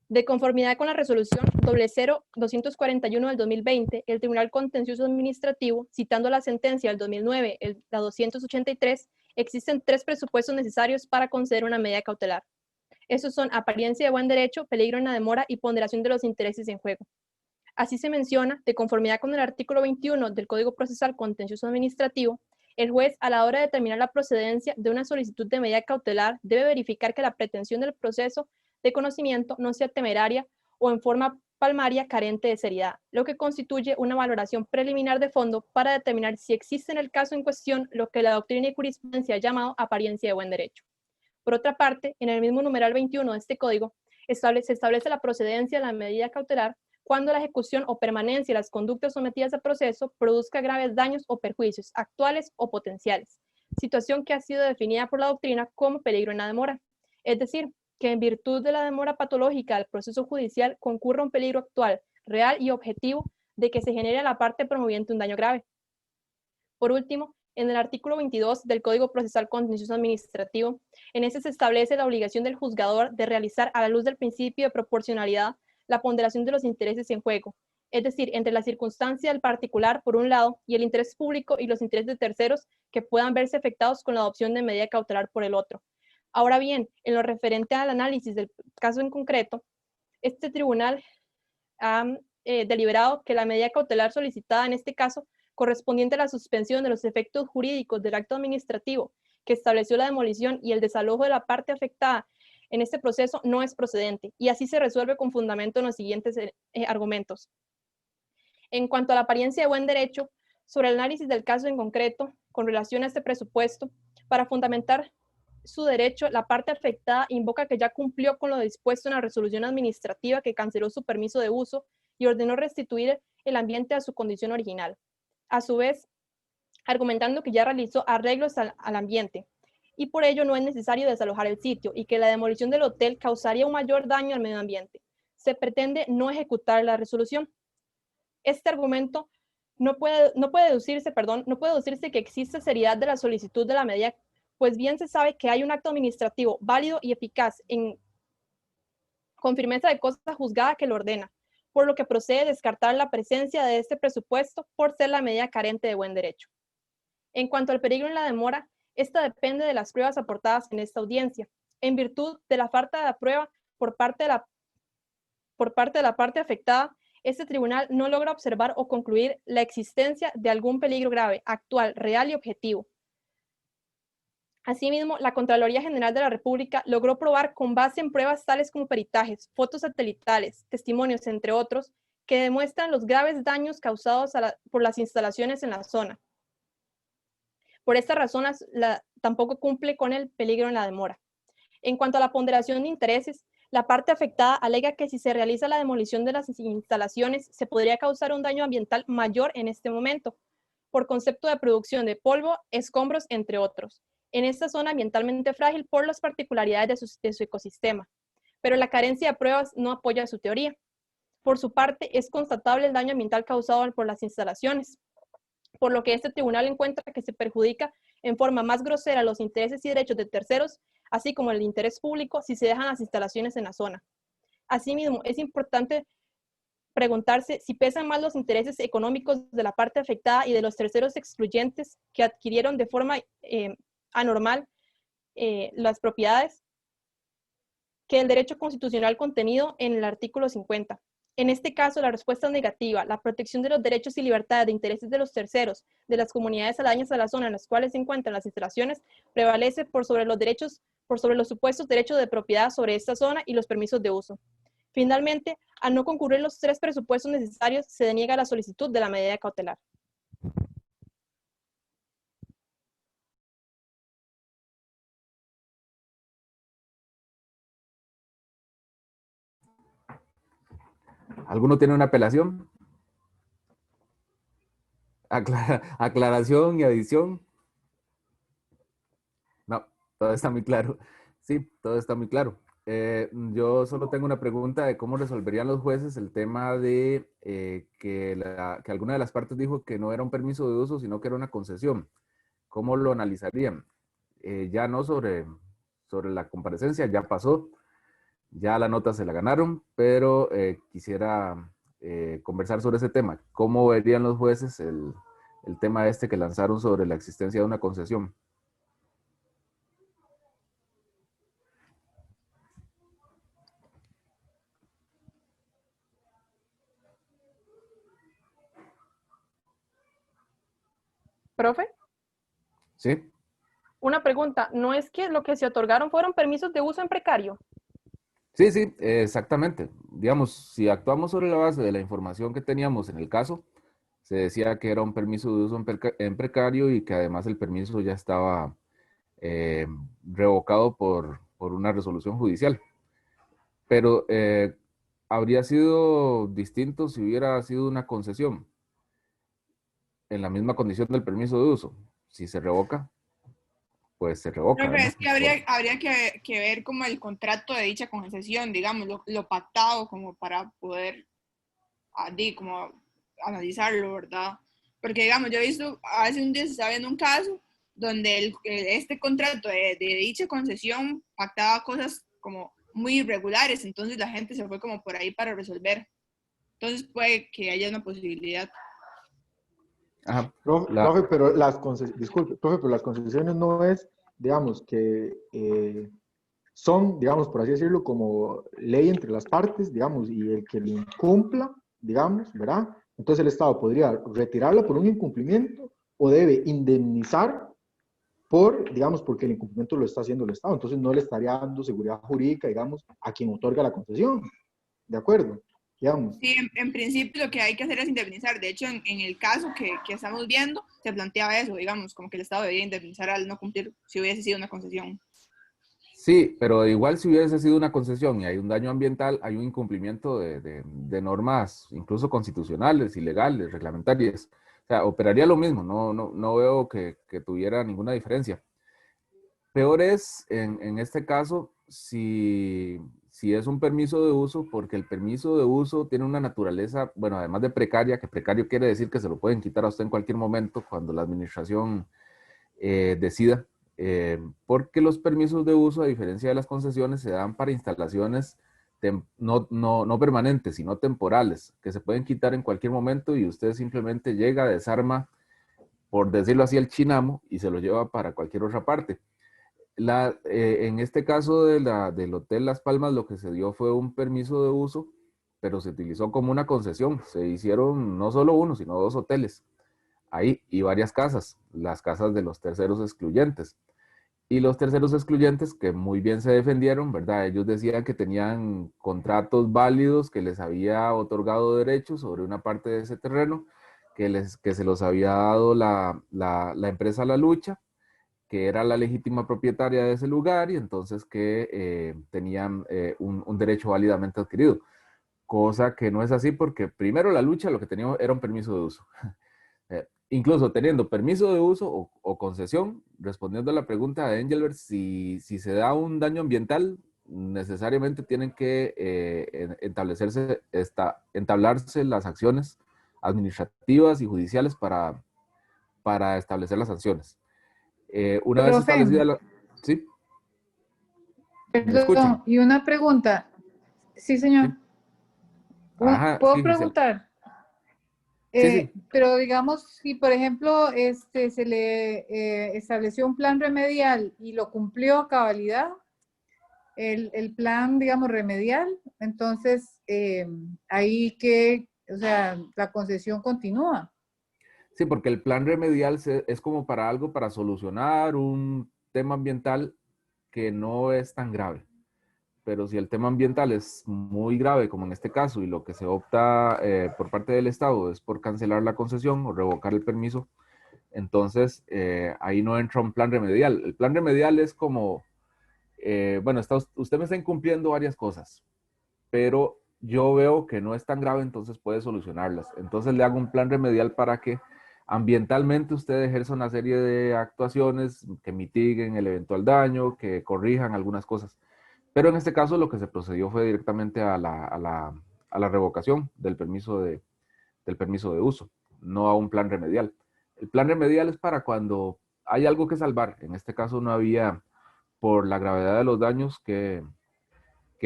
De conformidad con la resolución 00241 del 2020, el Tribunal Contencioso Administrativo, citando la sentencia del 2009, la 283, existen tres presupuestos necesarios para conceder una medida cautelar. Estos son apariencia de buen derecho, peligro en la demora y ponderación de los intereses en juego. Así se menciona, de conformidad con el artículo 21 del Código Procesal Contencioso Administrativo, el juez, a la hora de determinar la procedencia de una solicitud de medida cautelar, debe verificar que la pretensión del proceso de conocimiento no sea temeraria o en forma palmaria carente de seriedad, lo que constituye una valoración preliminar de fondo para determinar si existe en el caso en cuestión lo que la doctrina y jurisprudencia ha llamado apariencia de buen derecho. Por otra parte, en el mismo numeral 21 de este código, se establece la procedencia de la medida cautelar cuando la ejecución o permanencia de las conductas sometidas a proceso produzca graves daños o perjuicios actuales o potenciales, situación que ha sido definida por la doctrina como peligro en la demora. Es decir, que en virtud de la demora patológica del proceso judicial concurra un peligro actual, real y objetivo de que se genere a la parte promoviente un daño grave. Por último, en el artículo 22 del Código Procesal Contencioso Administrativo, en este se establece la obligación del juzgador de realizar a la luz del principio de proporcionalidad la ponderación de los intereses en juego, es decir, entre la circunstancia del particular por un lado y el interés público y los intereses de terceros que puedan verse afectados con la adopción de medida cautelar por el otro. Ahora bien, en lo referente al análisis del caso en concreto, este tribunal ha deliberado que la medida cautelar solicitada en este caso, correspondiente a la suspensión de los efectos jurídicos del acto administrativo que estableció la demolición y el desalojo de la parte afectada en este proceso, no es procedente, y así se resuelve con fundamento en los siguientes argumentos. En cuanto a la apariencia de buen derecho, sobre el análisis del caso en concreto, con relación a este presupuesto, para fundamentar su derecho, la parte afectada invoca que ya cumplió con lo dispuesto en la resolución administrativa que canceló su permiso de uso y ordenó restituir el ambiente a su condición original. A su vez, argumentando que ya realizó arreglos al ambiente y por ello no es necesario desalojar el sitio y que la demolición del hotel causaría un mayor daño al medio ambiente. Se pretende no ejecutar la resolución. Este argumento no puede deducirse que existe seriedad de la solicitud de la medida, pues bien se sabe que hay un acto administrativo válido y eficaz con firmeza de cosa juzgada que lo ordena, por lo que procede descartar la presencia de este presupuesto por ser la medida carente de buen derecho. En cuanto al peligro en la demora, esta depende de las pruebas aportadas en esta audiencia. En virtud de la falta de prueba por parte de la parte afectada, este tribunal no logra observar o concluir la existencia de algún peligro grave, actual, real y objetivo. Asimismo, la Contraloría General de la República logró probar con base en pruebas tales como peritajes, fotos satelitales, testimonios, entre otros, que demuestran los graves daños causados por las instalaciones en la zona. Por esta razón, tampoco cumple con el peligro en la demora. En cuanto a la ponderación de intereses, la parte afectada alega que si se realiza la demolición de las instalaciones, se podría causar un daño ambiental mayor en este momento, por concepto de producción de polvo, escombros, entre otros, en esta zona ambientalmente frágil por las particularidades de su ecosistema. Pero la carencia de pruebas no apoya su teoría. Por su parte, es constatable el daño ambiental causado por las instalaciones, por lo que este tribunal encuentra que se perjudica en forma más grosera los intereses y derechos de terceros, así como el interés público si se dejan las instalaciones en la zona. Asimismo, es importante preguntarse si pesan más los intereses económicos de la parte afectada y de los terceros excluyentes que adquirieron de forma anormal las propiedades que el derecho constitucional contenido en el artículo 50. En este caso, la respuesta es negativa. La protección de los derechos y libertades de intereses de los terceros, de las comunidades aledañas a la zona en las cuales se encuentran las instalaciones, prevalece por sobre los supuestos derechos de propiedad sobre esta zona y los permisos de uso. Finalmente, al no concurrir los 3 presupuestos necesarios, se deniega la solicitud de la medida cautelar. ¿Alguno tiene una apelación? Aclaración y adición. No, todo está muy claro. Sí, todo está muy claro. Yo solo tengo una pregunta de cómo resolverían los jueces el tema de que alguna de las partes dijo que no era un permiso de uso, sino que era una concesión. ¿Cómo lo analizarían? Ya no sobre la comparecencia, ya pasó, ya la nota se la ganaron, pero quisiera conversar sobre ese tema. ¿Cómo verían los jueces el tema este que lanzaron sobre la existencia de una concesión? ¿Profe? ¿Sí? Una pregunta, ¿no es que lo que se otorgaron fueron permisos de uso en precario? Sí, sí, exactamente. Digamos, si actuamos sobre la base de la información que teníamos en el caso, se decía que era un permiso de uso en precario y que además el permiso ya estaba revocado por una resolución judicial. Pero habría sido distinto si hubiera sido una concesión en la misma condición del permiso de uso. Si se revoca, pues se revoca, Profe, ¿verdad? es que habría que ver como el contrato de dicha concesión, digamos, lo pactado como para poder como analizarlo, ¿verdad? Porque, digamos, yo he visto, hace un día se estaba viendo un caso donde este contrato de dicha concesión pactaba cosas como muy irregulares, entonces la gente se fue como por ahí para resolver. Entonces puede que haya una posibilidad. Ajá. Profe, pero disculpe, profe, pero las concesiones no es, digamos, que son, digamos, por así decirlo, como ley entre las partes, digamos, y el que lo incumpla, digamos, ¿verdad? Entonces el Estado podría retirarla por un incumplimiento o debe indemnizar por, digamos, porque el incumplimiento lo está haciendo el Estado. Entonces no le estaría dando seguridad jurídica, digamos, a quien otorga la concesión. ¿De acuerdo? Digamos. Sí, en principio lo que hay que hacer es indemnizar. De hecho, en el caso que estamos viendo, se planteaba eso, digamos, como que el Estado debía indemnizar al no cumplir si hubiese sido una concesión. Sí, pero igual si hubiese sido una concesión y hay un daño ambiental, hay un incumplimiento de normas, incluso constitucionales, y legales, reglamentarias. O sea, operaría lo mismo, no veo que tuviera ninguna diferencia. Peor es, en este caso, si es un permiso de uso, porque el permiso de uso tiene una naturaleza, bueno, además de precaria, que precario quiere decir que se lo pueden quitar a usted en cualquier momento cuando la administración decida. Porque los permisos de uso, a diferencia de las concesiones, se dan para instalaciones no permanentes, sino temporales, que se pueden quitar en cualquier momento y usted simplemente llega, desarma, por decirlo así, el chinamo y se lo lleva para cualquier otra parte. En este caso del Hotel Las Palmas, lo que se dio fue un permiso de uso, pero se utilizó como una concesión. Se hicieron no solo uno, sino 2 hoteles ahí y varias casas, las casas de los terceros excluyentes. Y los terceros excluyentes, que muy bien se defendieron, ¿verdad? Ellos decían que tenían contratos válidos, que les había otorgado derechos sobre una parte de ese terreno, que se los había dado la empresa La Lucha, que era la legítima propietaria de ese lugar y entonces que tenían un derecho válidamente adquirido. Cosa que no es así porque primero La Lucha lo que tenía era un permiso de uso. Incluso teniendo permiso de uso o concesión, respondiendo a la pregunta de Engelbert, si se da un daño ambiental, necesariamente tienen que entablarse las acciones administrativas y judiciales para establecer las sanciones. Una vez Profe, establecida la... ¿Sí? ¿Me escuchan? perdón, y una pregunta. Sí, señor. Ajá, ¿Puedo sí, Giselle. preguntar? Sí. Pero digamos, si por ejemplo se le estableció un plan remedial y lo cumplió a cabalidad, el plan, digamos, remedial, entonces ahí que, o sea, la concesión continúa. Sí, porque el plan remedial es como para algo, para solucionar un tema ambiental que no es tan grave. pero si el tema ambiental es muy grave, como en este caso, y lo que se opta por parte del Estado es por cancelar la concesión o revocar el permiso, entonces ahí no entra un plan remedial. El plan remedial es como, bueno, usted me está incumpliendo varias cosas, pero yo veo que no es tan grave, entonces puede solucionarlas. Entonces le hago un plan remedial para que ambientalmente usted ejerza una serie de actuaciones que mitiguen el eventual daño, que corrijan algunas cosas. Pero en este caso lo que se procedió fue directamente a la revocación del permiso de uso, no a un plan remedial. El plan remedial es para cuando hay algo que salvar. En este caso no había, por la gravedad de los daños, que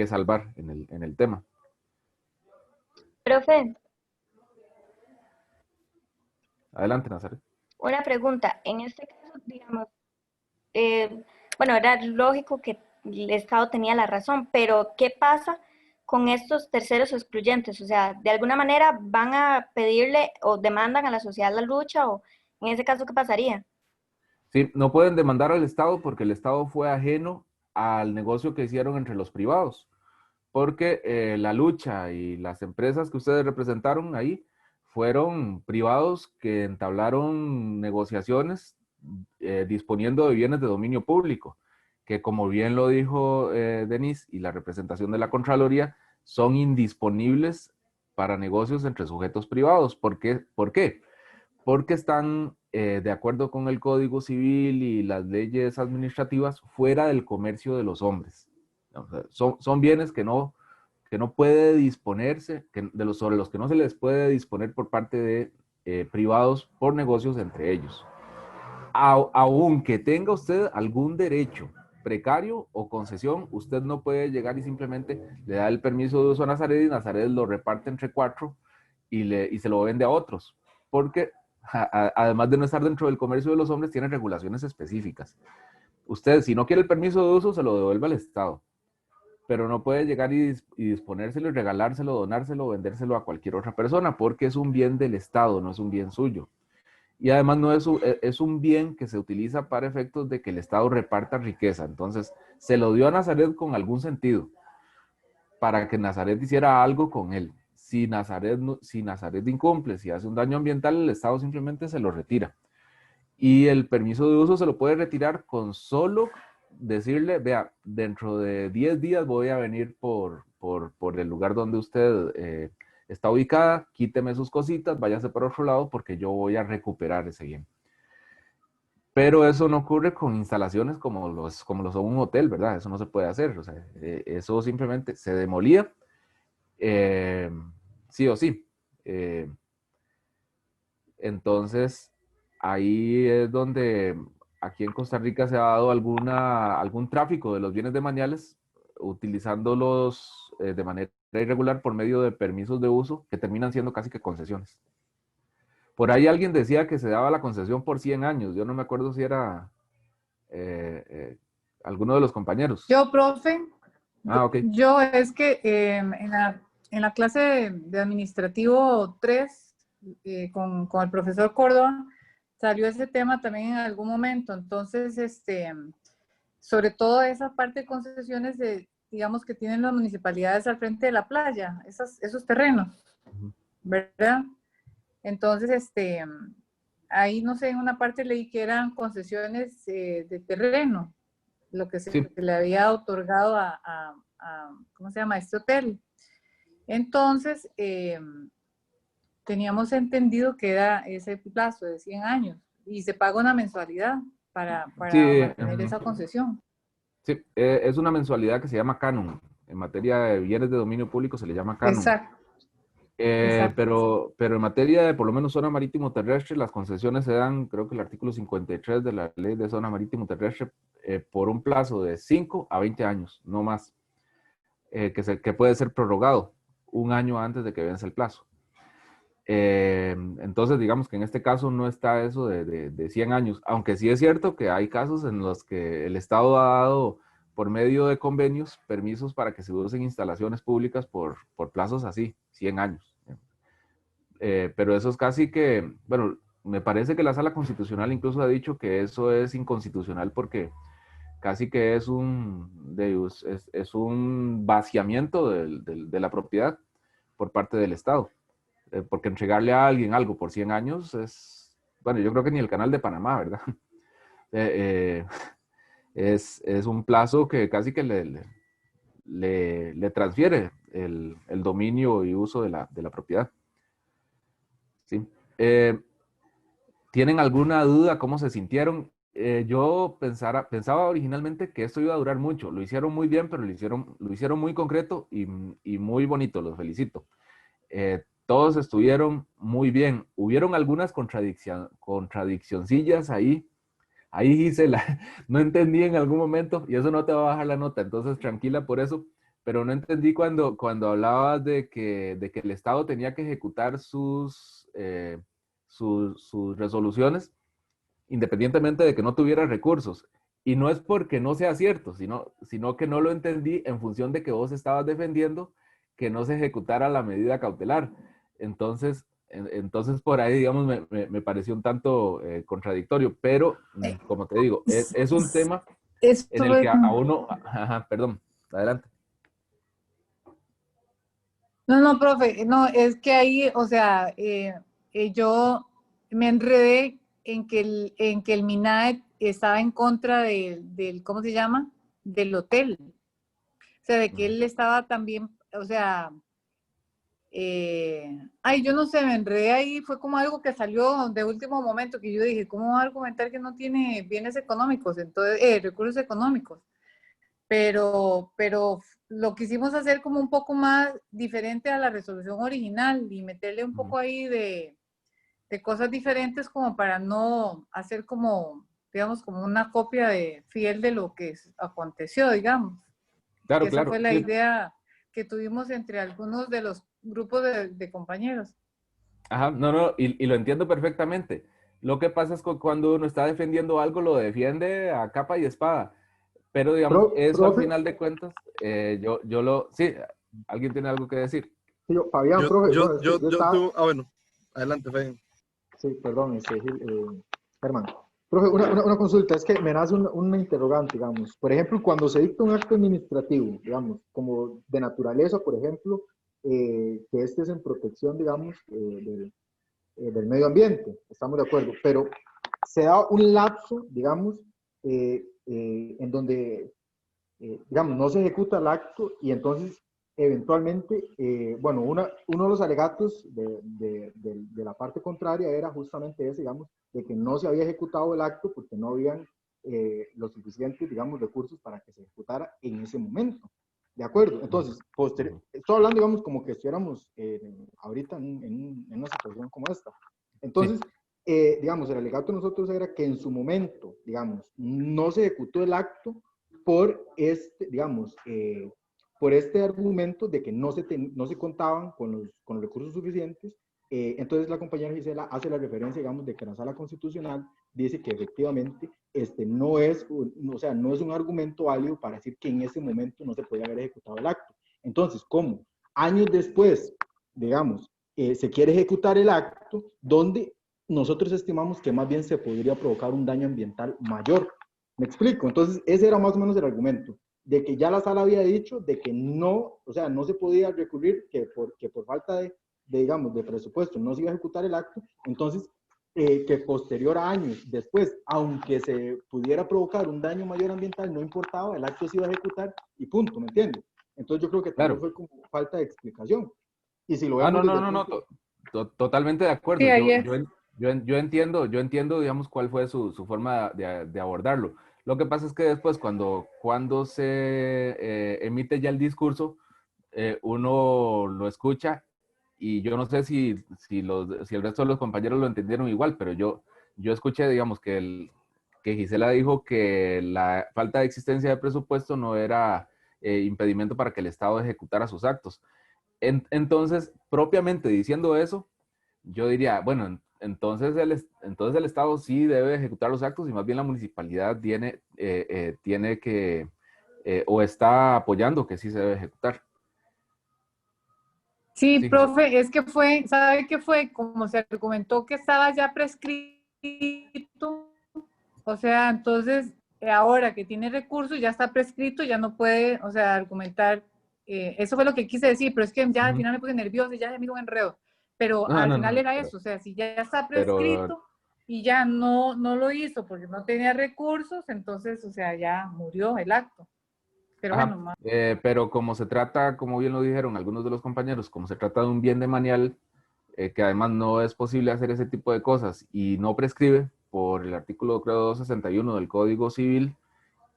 salvar en el tema. Profe, Adelante, Nazaret. una pregunta. En este caso, digamos, bueno, era lógico que el Estado tenía la razón, pero ¿qué pasa con estos terceros excluyentes? O sea, de alguna manera van a pedirle o demandan a la sociedad la lucha, o en ese caso, ¿qué pasaría? Sí, no pueden demandar al Estado porque el Estado fue ajeno al negocio que hicieron entre los privados, porque la lucha y las empresas que ustedes representaron ahí fueron privados que entablaron negociaciones disponiendo de bienes de dominio público, que como bien lo dijo Denise y la representación de la Contraloría, son indisponibles para negocios entre sujetos privados. ¿Por qué? Porque están de acuerdo con el Código Civil y las leyes administrativas fuera del comercio de los hombres. O sea, son bienes que no puede disponerse, sobre los que no se les puede disponer por parte de privados por negocios entre ellos. Aunque tenga usted algún derecho precario o concesión, usted no puede llegar y simplemente le da el permiso de uso a Nazaret y Nazaret lo reparte entre 4 y se lo vende a otros, porque además de no estar dentro del comercio de los hombres, tiene regulaciones específicas. Usted, si no quiere el permiso de uso, se lo devuelve al Estado, pero no puede llegar y disponérselo y regalárselo, donárselo o vendérselo a cualquier otra persona, porque es un bien del Estado, no es un bien suyo. Y además no es un bien que se utiliza para efectos de que el Estado reparta riqueza. Entonces, se lo dio a Nazaret con algún sentido, para que Nazaret hiciera algo con él. Si Nazaret incumple, si hace un daño ambiental, el Estado simplemente se lo retira. Y el permiso de uso se lo puede retirar con solo decirle, vea, dentro de 10 días voy a venir por el lugar donde usted está ubicada, quíteme sus cositas, váyase por otro lado porque yo voy a recuperar ese bien. Pero eso no ocurre con instalaciones como lo son un hotel, ¿verdad? Eso no se puede hacer. O sea, eso simplemente se demolía, sí o sí. Entonces, ahí es donde aquí en Costa Rica se ha dado algún tráfico de los bienes demaniales, utilizándolos de manera irregular por medio de permisos de uso que terminan siendo casi que concesiones. Por ahí alguien decía que se daba la concesión por 100 años. Yo no me acuerdo si era alguno de los compañeros. Yo, profe. Ah, ok. Yo es que en la clase de administrativo 3, con el profesor Córdoba, salió ese tema también en algún momento. Entonces, sobre todo esa parte de concesiones digamos, que tienen las municipalidades al frente de la playa, esos terrenos, ¿verdad? Entonces, ahí, no sé, en una parte leí que eran concesiones de terreno, lo que se le había otorgado a ¿cómo se llama? Este hotel. Entonces, teníamos entendido que era ese plazo de 100 años y se paga una mensualidad para mantener esa concesión. Sí, es una mensualidad que se llama canon. En materia de bienes de dominio público se le llama canon. Exacto. Pero en materia de por lo menos zona marítimo terrestre, las concesiones se dan, creo que el artículo 53 de la ley de zona marítimo terrestre, por un plazo de 5 a 20 años, no más, que puede ser prorrogado un año antes de que vence el plazo. Entonces, digamos que en este caso no está eso de 100 años, aunque sí es cierto que hay casos en los que el Estado ha dado, por medio de convenios, permisos para que se usen instalaciones públicas por plazos así, 100 años. Pero eso es casi que, bueno, me parece que la Sala Constitucional incluso ha dicho que eso es inconstitucional porque casi que es es un vaciamiento de la propiedad por parte del Estado. Porque entregarle a alguien algo por 100 años es, bueno, yo creo que ni el Canal de Panamá, ¿verdad? Es un plazo que casi que le transfiere el dominio y uso de la propiedad. ¿Sí? ¿Tienen alguna duda? ¿Cómo se sintieron? Yo pensaba originalmente que esto iba a durar mucho. Lo hicieron muy bien, pero lo hicieron muy concreto y muy bonito. Los felicito. Todos estuvieron muy bien. Hubieron algunas contradiccioncillas ahí. Ahí Gisela, no entendí en algún momento, y eso no te va a bajar la nota, entonces tranquila por eso, pero no entendí cuando hablabas de que el Estado tenía que ejecutar sus resoluciones independientemente de que no tuviera recursos. Y no es porque no sea cierto, sino que no lo entendí en función de que vos estabas defendiendo que no se ejecutara la medida cautelar. Entonces por ahí, digamos, me pareció un tanto contradictorio, pero como te digo, es un tema en el que a uno... Ajá, perdón, adelante. No, profe, no, es que ahí, o sea, yo me enredé en que el MINAE estaba en contra del, ¿cómo se llama? Del hotel. O sea, de que él estaba también, o sea, yo no sé, me enredé ahí, fue como algo que salió de último momento, que yo dije, ¿cómo va a argumentar que no tiene bienes económicos, entonces, recursos económicos? Pero lo quisimos hacer como un poco más diferente a la resolución original y meterle un poco ahí de cosas diferentes como para no hacer como, digamos, como una copia fiel de lo que aconteció, digamos. Claro, Esa claro. fue la Sí. idea que tuvimos entre algunos de los grupos de compañeros. Ajá, no, y lo entiendo perfectamente. Lo que pasa es que cuando uno está defendiendo algo, lo defiende a capa y espada. Pero, digamos, eso al Profe. final de cuentas, yo lo... Sí, ¿alguien tiene algo que decir? Sí, Fabián, profe, bueno, yo bueno, adelante, Fabián. Sí, perdón, Germán. Profe, una consulta, es que me nace una interrogante, digamos. Por ejemplo, cuando se dicta un acto administrativo, digamos, como de naturaleza, por ejemplo, que este es en protección, digamos, del medio ambiente, estamos de acuerdo, pero se da un lapso, digamos, en donde, digamos, no se ejecuta el acto y entonces eventualmente, bueno, uno de los alegatos de la parte contraria era justamente ese, digamos, de que no se había ejecutado el acto porque no habían los suficientes, digamos, recursos para que se ejecutara en ese momento. ¿De acuerdo? Entonces, estoy hablando, digamos, como que estuviéramos ahorita en una situación como esta. Entonces, digamos, el alegato de nosotros era que en su momento, digamos, no se ejecutó el acto por digamos, por este argumento de que no se contaban con los recursos suficientes. Entonces la compañera Gisela hace la referencia, digamos, de que la Sala Constitucional dice que efectivamente no es un argumento válido para decir que en ese momento no se podía haber ejecutado el acto. Entonces, ¿cómo? Años después, digamos, se quiere ejecutar el acto donde nosotros estimamos que más bien se podría provocar un daño ambiental mayor. ¿Me explico? Entonces, ese era más o menos el argumento, de que ya la sala había dicho de que no, o sea, no se podía recurrir, que por falta digamos, de presupuesto no se iba a ejecutar el acto, entonces, que posterior a años después, aunque se pudiera provocar un daño mayor ambiental, no importaba, el acto se iba a ejecutar y punto, ¿me entiendes? Entonces yo creo que también fue como falta de explicación. Y si lo vemos totalmente de acuerdo. Sí, Yo entiendo, digamos, cuál fue su forma de abordarlo. Lo que pasa es que después, cuando se emite ya el discurso, uno lo escucha y yo no sé si el resto de los compañeros lo entendieron igual, pero yo escuché, digamos, que Gisela dijo que la falta de existencia de presupuesto no era impedimento para que el Estado ejecutara sus actos. Entonces, propiamente diciendo eso, yo diría, bueno, entonces el Estado sí debe ejecutar los actos y más bien la municipalidad tiene que, o está apoyando que sí se debe ejecutar. Sí, profe, es que ¿sabe qué fue? Como se argumentó que estaba ya prescrito, o sea, entonces ahora que tiene recursos ya está prescrito, ya no puede, o sea, argumentar. Eso fue lo que quise decir, pero es que ya al final me puse nerviosa y ya me dio un enredo. Pero No, al no, final no, era eso, o sea, si ya está pero prescrito y ya no lo hizo porque no tenía recursos, entonces, o sea, ya murió el acto. Pero ajá, bueno, pero como se trata, como bien lo dijeron algunos de los compañeros, como se trata de un bien demanial, que además no es posible hacer ese tipo de cosas y no prescribe por el artículo, creo, 261 del Código Civil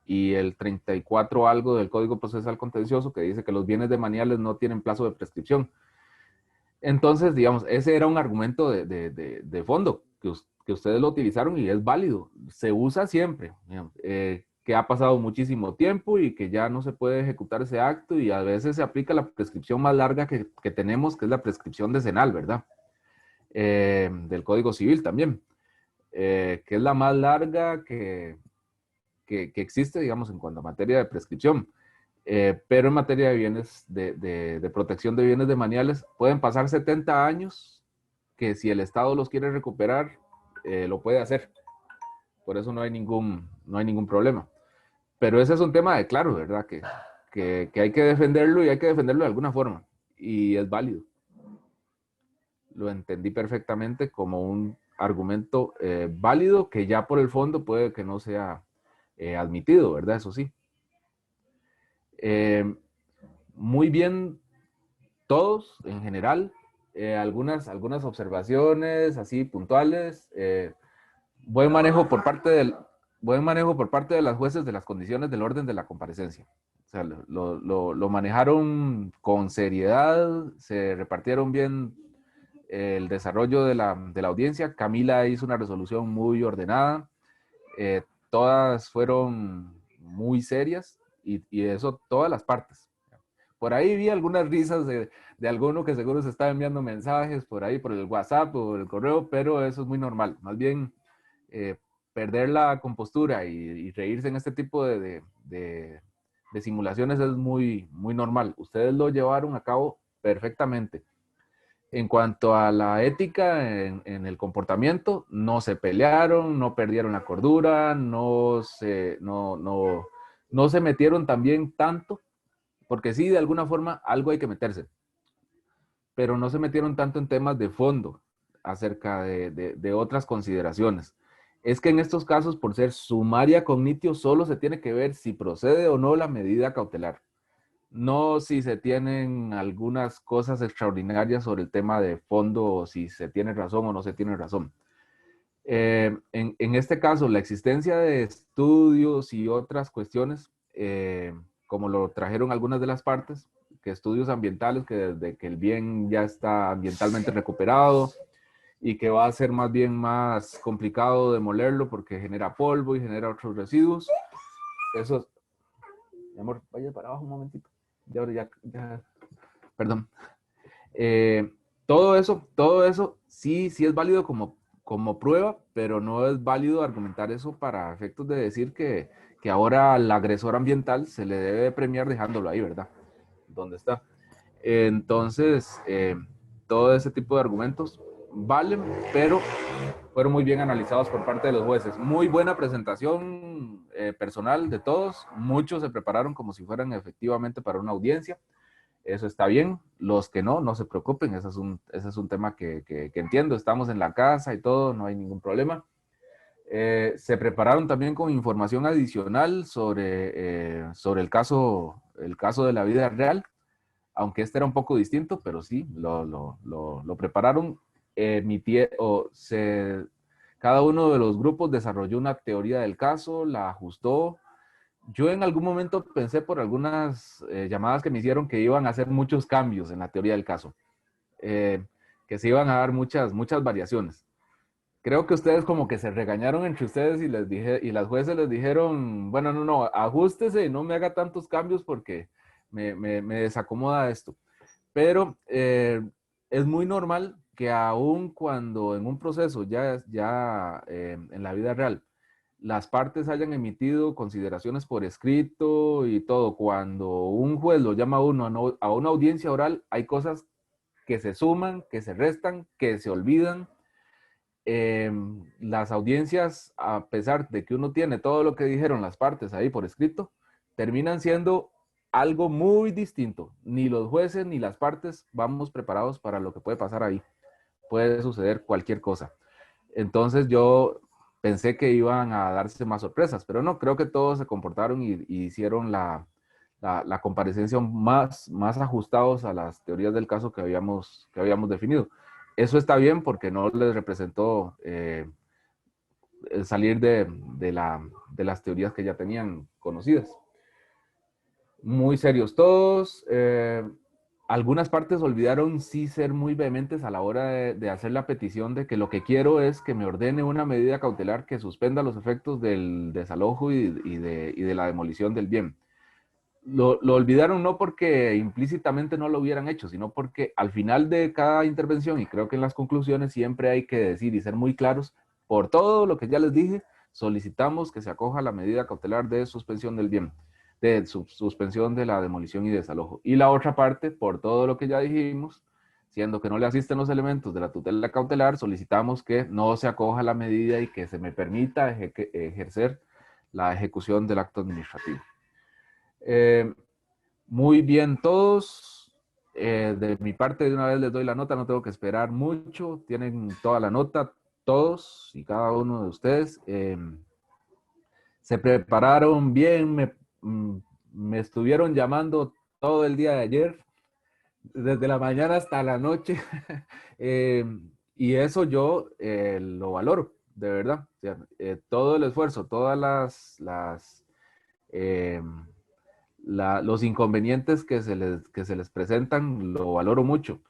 y el 34 algo del Código Procesal Contencioso, que dice que los bienes demaniales no tienen plazo de prescripción. Entonces, digamos, ese era un argumento de fondo, que ustedes lo utilizaron y es válido. Se usa siempre, digamos, que ha pasado muchísimo tiempo y que ya no se puede ejecutar ese acto y a veces se aplica la prescripción más larga que tenemos, que es la prescripción decenal, ¿verdad? Del Código Civil también, que es la más larga que existe, digamos, en cuanto a materia de prescripción. Pero en materia de bienes, de protección de bienes demaniales, pueden pasar 70 años que si el Estado los quiere recuperar, lo puede hacer. Por eso no hay ningún problema. Pero ese es un tema de claro, ¿verdad? Que hay que defenderlo y hay que defenderlo de alguna forma. Y es válido. Lo entendí perfectamente como un argumento válido que ya por el fondo puede que no sea admitido, ¿verdad? Eso sí. Muy bien todos en general, algunas observaciones así puntuales, buen manejo por parte de las jueces de las condiciones del orden de la comparecencia. O sea, lo manejaron con seriedad, se repartieron bien el desarrollo de la audiencia. Camila hizo una resolución muy ordenada, todas fueron muy serias y eso todas las partes. Por ahí vi algunas risas de alguno que seguro se estaba enviando mensajes por ahí, por el WhatsApp o el correo, pero eso es muy normal. Más bien, perder la compostura y reírse en este tipo de simulaciones es muy, muy normal. Ustedes lo llevaron a cabo perfectamente. En cuanto a la ética en el comportamiento, no se pelearon, no perdieron la cordura, no se metieron también tanto, porque sí, de alguna forma, algo hay que meterse, pero no se metieron tanto en temas de fondo acerca de otras consideraciones. Es que en estos casos, por ser sumaria cognitio, solo se tiene que ver si procede o no la medida cautelar. No si se tienen algunas cosas extraordinarias sobre el tema de fondo, o si se tiene razón o no se tiene razón. En este caso, la existencia de estudios y otras cuestiones, como lo trajeron algunas de las partes, que estudios ambientales, que desde que el bien ya está ambientalmente recuperado y que va a ser más bien más complicado demolerlo porque genera polvo y genera otros residuos. Eso, mi amor, vaya para abajo un momentito. Ya, perdón. Todo eso sí es válido como prueba, pero no es válido argumentar eso para efectos de decir que ahora al agresor ambiental se le debe premiar dejándolo ahí, ¿verdad? ¿Dónde está? Entonces, todo ese tipo de argumentos valen, pero fueron muy bien analizados por parte de los jueces. Muy buena presentación personal de todos. Muchos se prepararon como si fueran efectivamente para una audiencia. Eso está bien. Los que no se preocupen. Ese es un tema que entiendo. Estamos en la casa y todo, no hay ningún problema. Se prepararon también con información adicional sobre el caso de la vida real, aunque este era un poco distinto, pero sí, lo prepararon. Cada uno de los grupos desarrolló una teoría del caso, la ajustó. Yo en algún momento pensé por algunas llamadas que me hicieron que iban a hacer muchos cambios en la teoría del caso, que se iban a dar muchas variaciones. Creo que ustedes como que se regañaron entre ustedes y las jueces les dijeron, bueno, no, ajústese y no me haga tantos cambios porque me desacomoda esto. Pero es muy normal que aun cuando en un proceso ya en la vida real las partes hayan emitido consideraciones por escrito y todo, cuando un juez lo llama a uno a una audiencia oral, hay cosas que se suman, que se restan, que se olvidan. las audiencias, a pesar de que uno tiene todo lo que dijeron las partes ahí por escrito, terminan siendo algo muy distinto. Ni los jueces ni las partes vamos preparados para lo que puede pasar ahí. Puede suceder cualquier cosa. Entonces yo pensé que iban a darse más sorpresas, pero no, creo que todos se comportaron y hicieron la comparecencia más ajustados a las teorías del caso que habíamos definido. Eso está bien porque no les representó salir de las teorías que ya tenían conocidas. Muy serios todos. Algunas partes olvidaron sí ser muy vehementes a la hora de hacer la petición de que lo que quiero es que me ordene una medida cautelar que suspenda los efectos del desalojo y de la demolición del bien. Lo olvidaron no porque implícitamente no lo hubieran hecho, sino porque al final de cada intervención, y creo que en las conclusiones siempre hay que decir y ser muy claros, por todo lo que ya les dije, solicitamos que se acoja la medida cautelar de suspensión del bien, de suspensión de la demolición y desalojo. Y la otra parte, por todo lo que ya dijimos, siendo que no le asisten los elementos de la tutela cautelar, solicitamos que no se acoja la medida y que se me permita ejercer la ejecución del acto administrativo. Muy bien todos. De mi parte, de una vez les doy la nota, no tengo que esperar mucho. Tienen toda la nota, todos y cada uno de ustedes. Se prepararon bien, me estuvieron llamando todo el día de ayer, desde la mañana hasta la noche. Y eso yo lo valoro, de verdad. O sea, todo el esfuerzo, todas los inconvenientes que se les presentan, lo valoro mucho.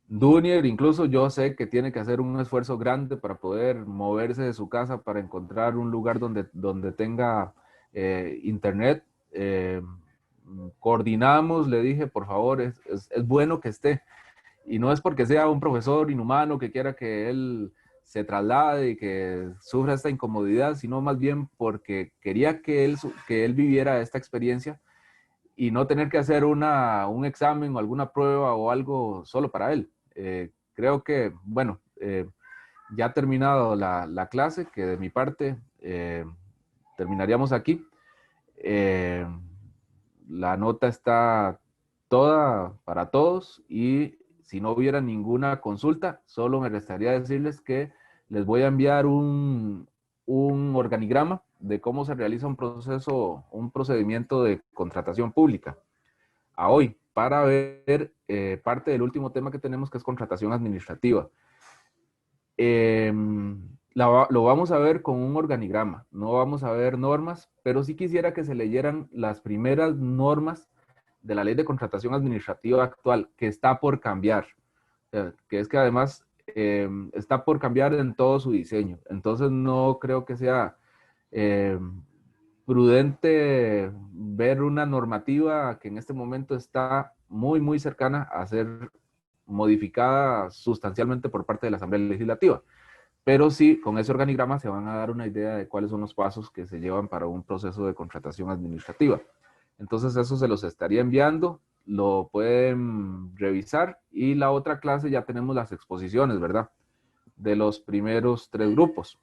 Dunier, incluso yo sé que tiene que hacer un esfuerzo grande para poder moverse de su casa para encontrar un lugar donde tenga internet. Coordinamos, le dije, por favor, es bueno que esté. Y no es porque sea un profesor inhumano que quiera que él se traslade y que sufra esta incomodidad, sino más bien porque quería que él viviera esta experiencia y no tener que hacer un examen o alguna prueba o algo solo para él. Creo que, bueno, ya ha terminado la clase, que de mi parte terminaríamos aquí. La nota está toda para todos y si no hubiera ninguna consulta, solo me restaría decirles que les voy a enviar un organigrama de cómo se realiza un procedimiento de contratación pública a hoy, para ver parte del último tema que tenemos, que es contratación administrativa. Lo vamos a ver con un organigrama, no vamos a ver normas, pero sí quisiera que se leyeran las primeras normas de la ley de contratación administrativa actual, que está por cambiar, que es que además está por cambiar en todo su diseño. Entonces no creo que sea prudente ver una normativa que en este momento está muy cercana a ser modificada sustancialmente por parte de la Asamblea Legislativa. Pero sí, con ese organigrama se van a dar una idea de cuáles son los pasos que se llevan para un proceso de contratación administrativa. Entonces eso se los estaría enviando, lo pueden revisar, y la otra clase ya tenemos las exposiciones, ¿verdad? De los primeros 3 grupos.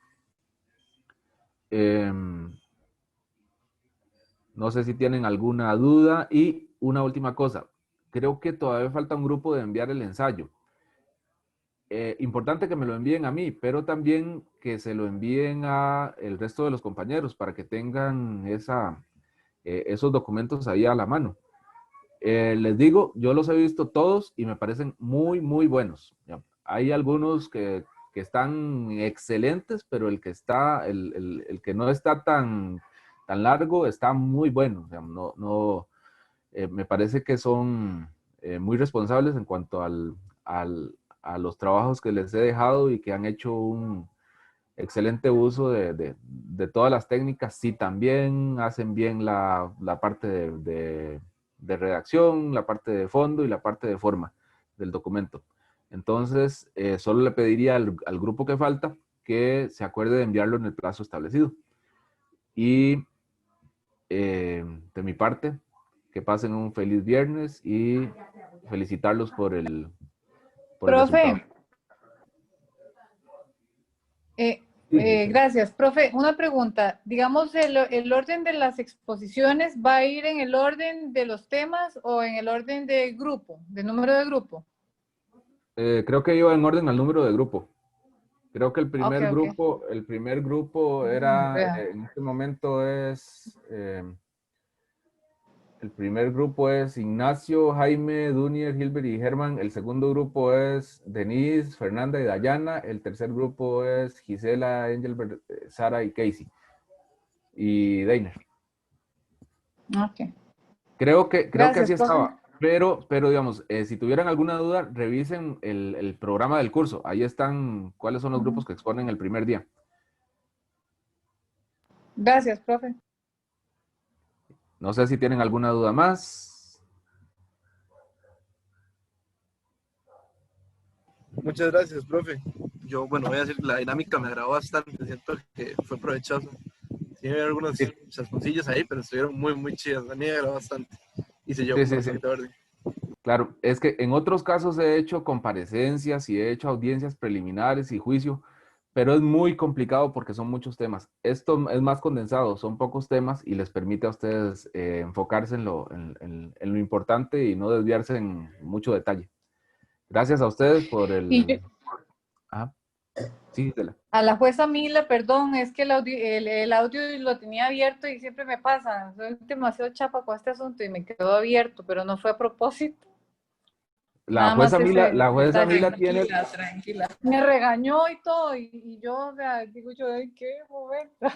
No sé si tienen alguna duda. Y una última cosa, creo que todavía falta un grupo de enviar el ensayo. Importante que me lo envíen a mí, pero también que se lo envíen a el resto de los compañeros para que tengan esos documentos ahí a la mano. Les digo, yo los he visto todos y me parecen muy buenos. Hay algunos que están excelentes, pero el que no está tan largo está muy bueno. O sea, me parece que son muy responsables en cuanto a los trabajos que les he dejado y que han hecho un excelente uso de todas las técnicas. Sí, también hacen bien la parte de redacción, la parte de fondo y la parte de forma del documento. Entonces, solo le pediría al grupo que falta que se acuerde de enviarlo en el plazo establecido. Y de mi parte, que pasen un feliz viernes y felicitarlos por el Profe, resultado. Gracias, profe. Una pregunta. Digamos, ¿el orden de las exposiciones va a ir en el orden de los temas o en el orden de grupo, de número de grupo? Creo que iba en orden al número de grupo. Creo que el primer Ok. grupo era, Vea. en este momento es, el primer grupo es Ignacio, Jaime, Dunier, Gilbert y Germán. El segundo grupo es Denise, Fernanda y Dayana. El tercer grupo es Gisela, Engelbert, Sara y Casey. Y Deiner. Ok. Creo que Gracias, así profe. estaba. Pero digamos, si tuvieran alguna duda, revisen el programa del curso. Ahí están cuáles son los grupos que exponen el primer día. Gracias, profe. No sé si tienen alguna duda más. Muchas gracias, profe. Yo, bueno, voy a decir, la dinámica me agradó bastante, siento que fue provechoso. Sí, hay algunos chasconcillos ahí, pero estuvieron muy chidas, a mí me agradó bastante. Y se llevó Sí. bastante orden. Claro, es que en otros casos he hecho comparecencias y he hecho audiencias preliminares y juicio, pero es muy complicado porque son muchos temas. Esto es más condensado, son pocos temas y les permite a ustedes enfocarse en lo importante y no desviarse en mucho detalle. Gracias a ustedes por Y yo- Ajá. Sí, Gisela. a la jueza Mila, perdón, es que el audio lo tenía abierto y siempre me pasa. Soy demasiado chapa con este asunto y me quedó abierto, pero no fue a propósito. La Nada más jueza ese Mila detalle. tiene, Tranquila. Me regañó y todo, y yo, o sea, digo yo, ¿en qué momento?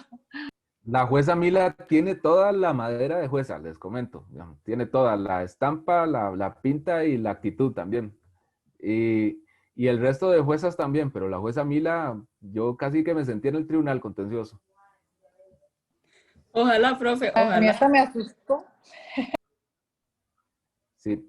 la jueza Mila tiene toda la madera de jueza, les comento. Digamos, tiene toda la estampa, la pinta y la actitud también. Y el resto de juezas también, pero la jueza Mila, yo casi que me sentí en el tribunal contencioso. Ojalá, profe, A mí ojalá. hasta me asustó. Sí.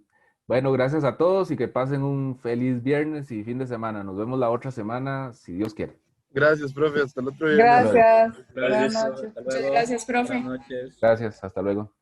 Bueno, gracias a todos y que pasen un feliz viernes y fin de semana. Nos vemos la otra semana, si Dios quiere. Gracias, profe, hasta el otro viernes. Gracias. Buenas Gracias. noches. Hasta Muchas luego. gracias, profe. Buenas noches. Gracias, hasta luego.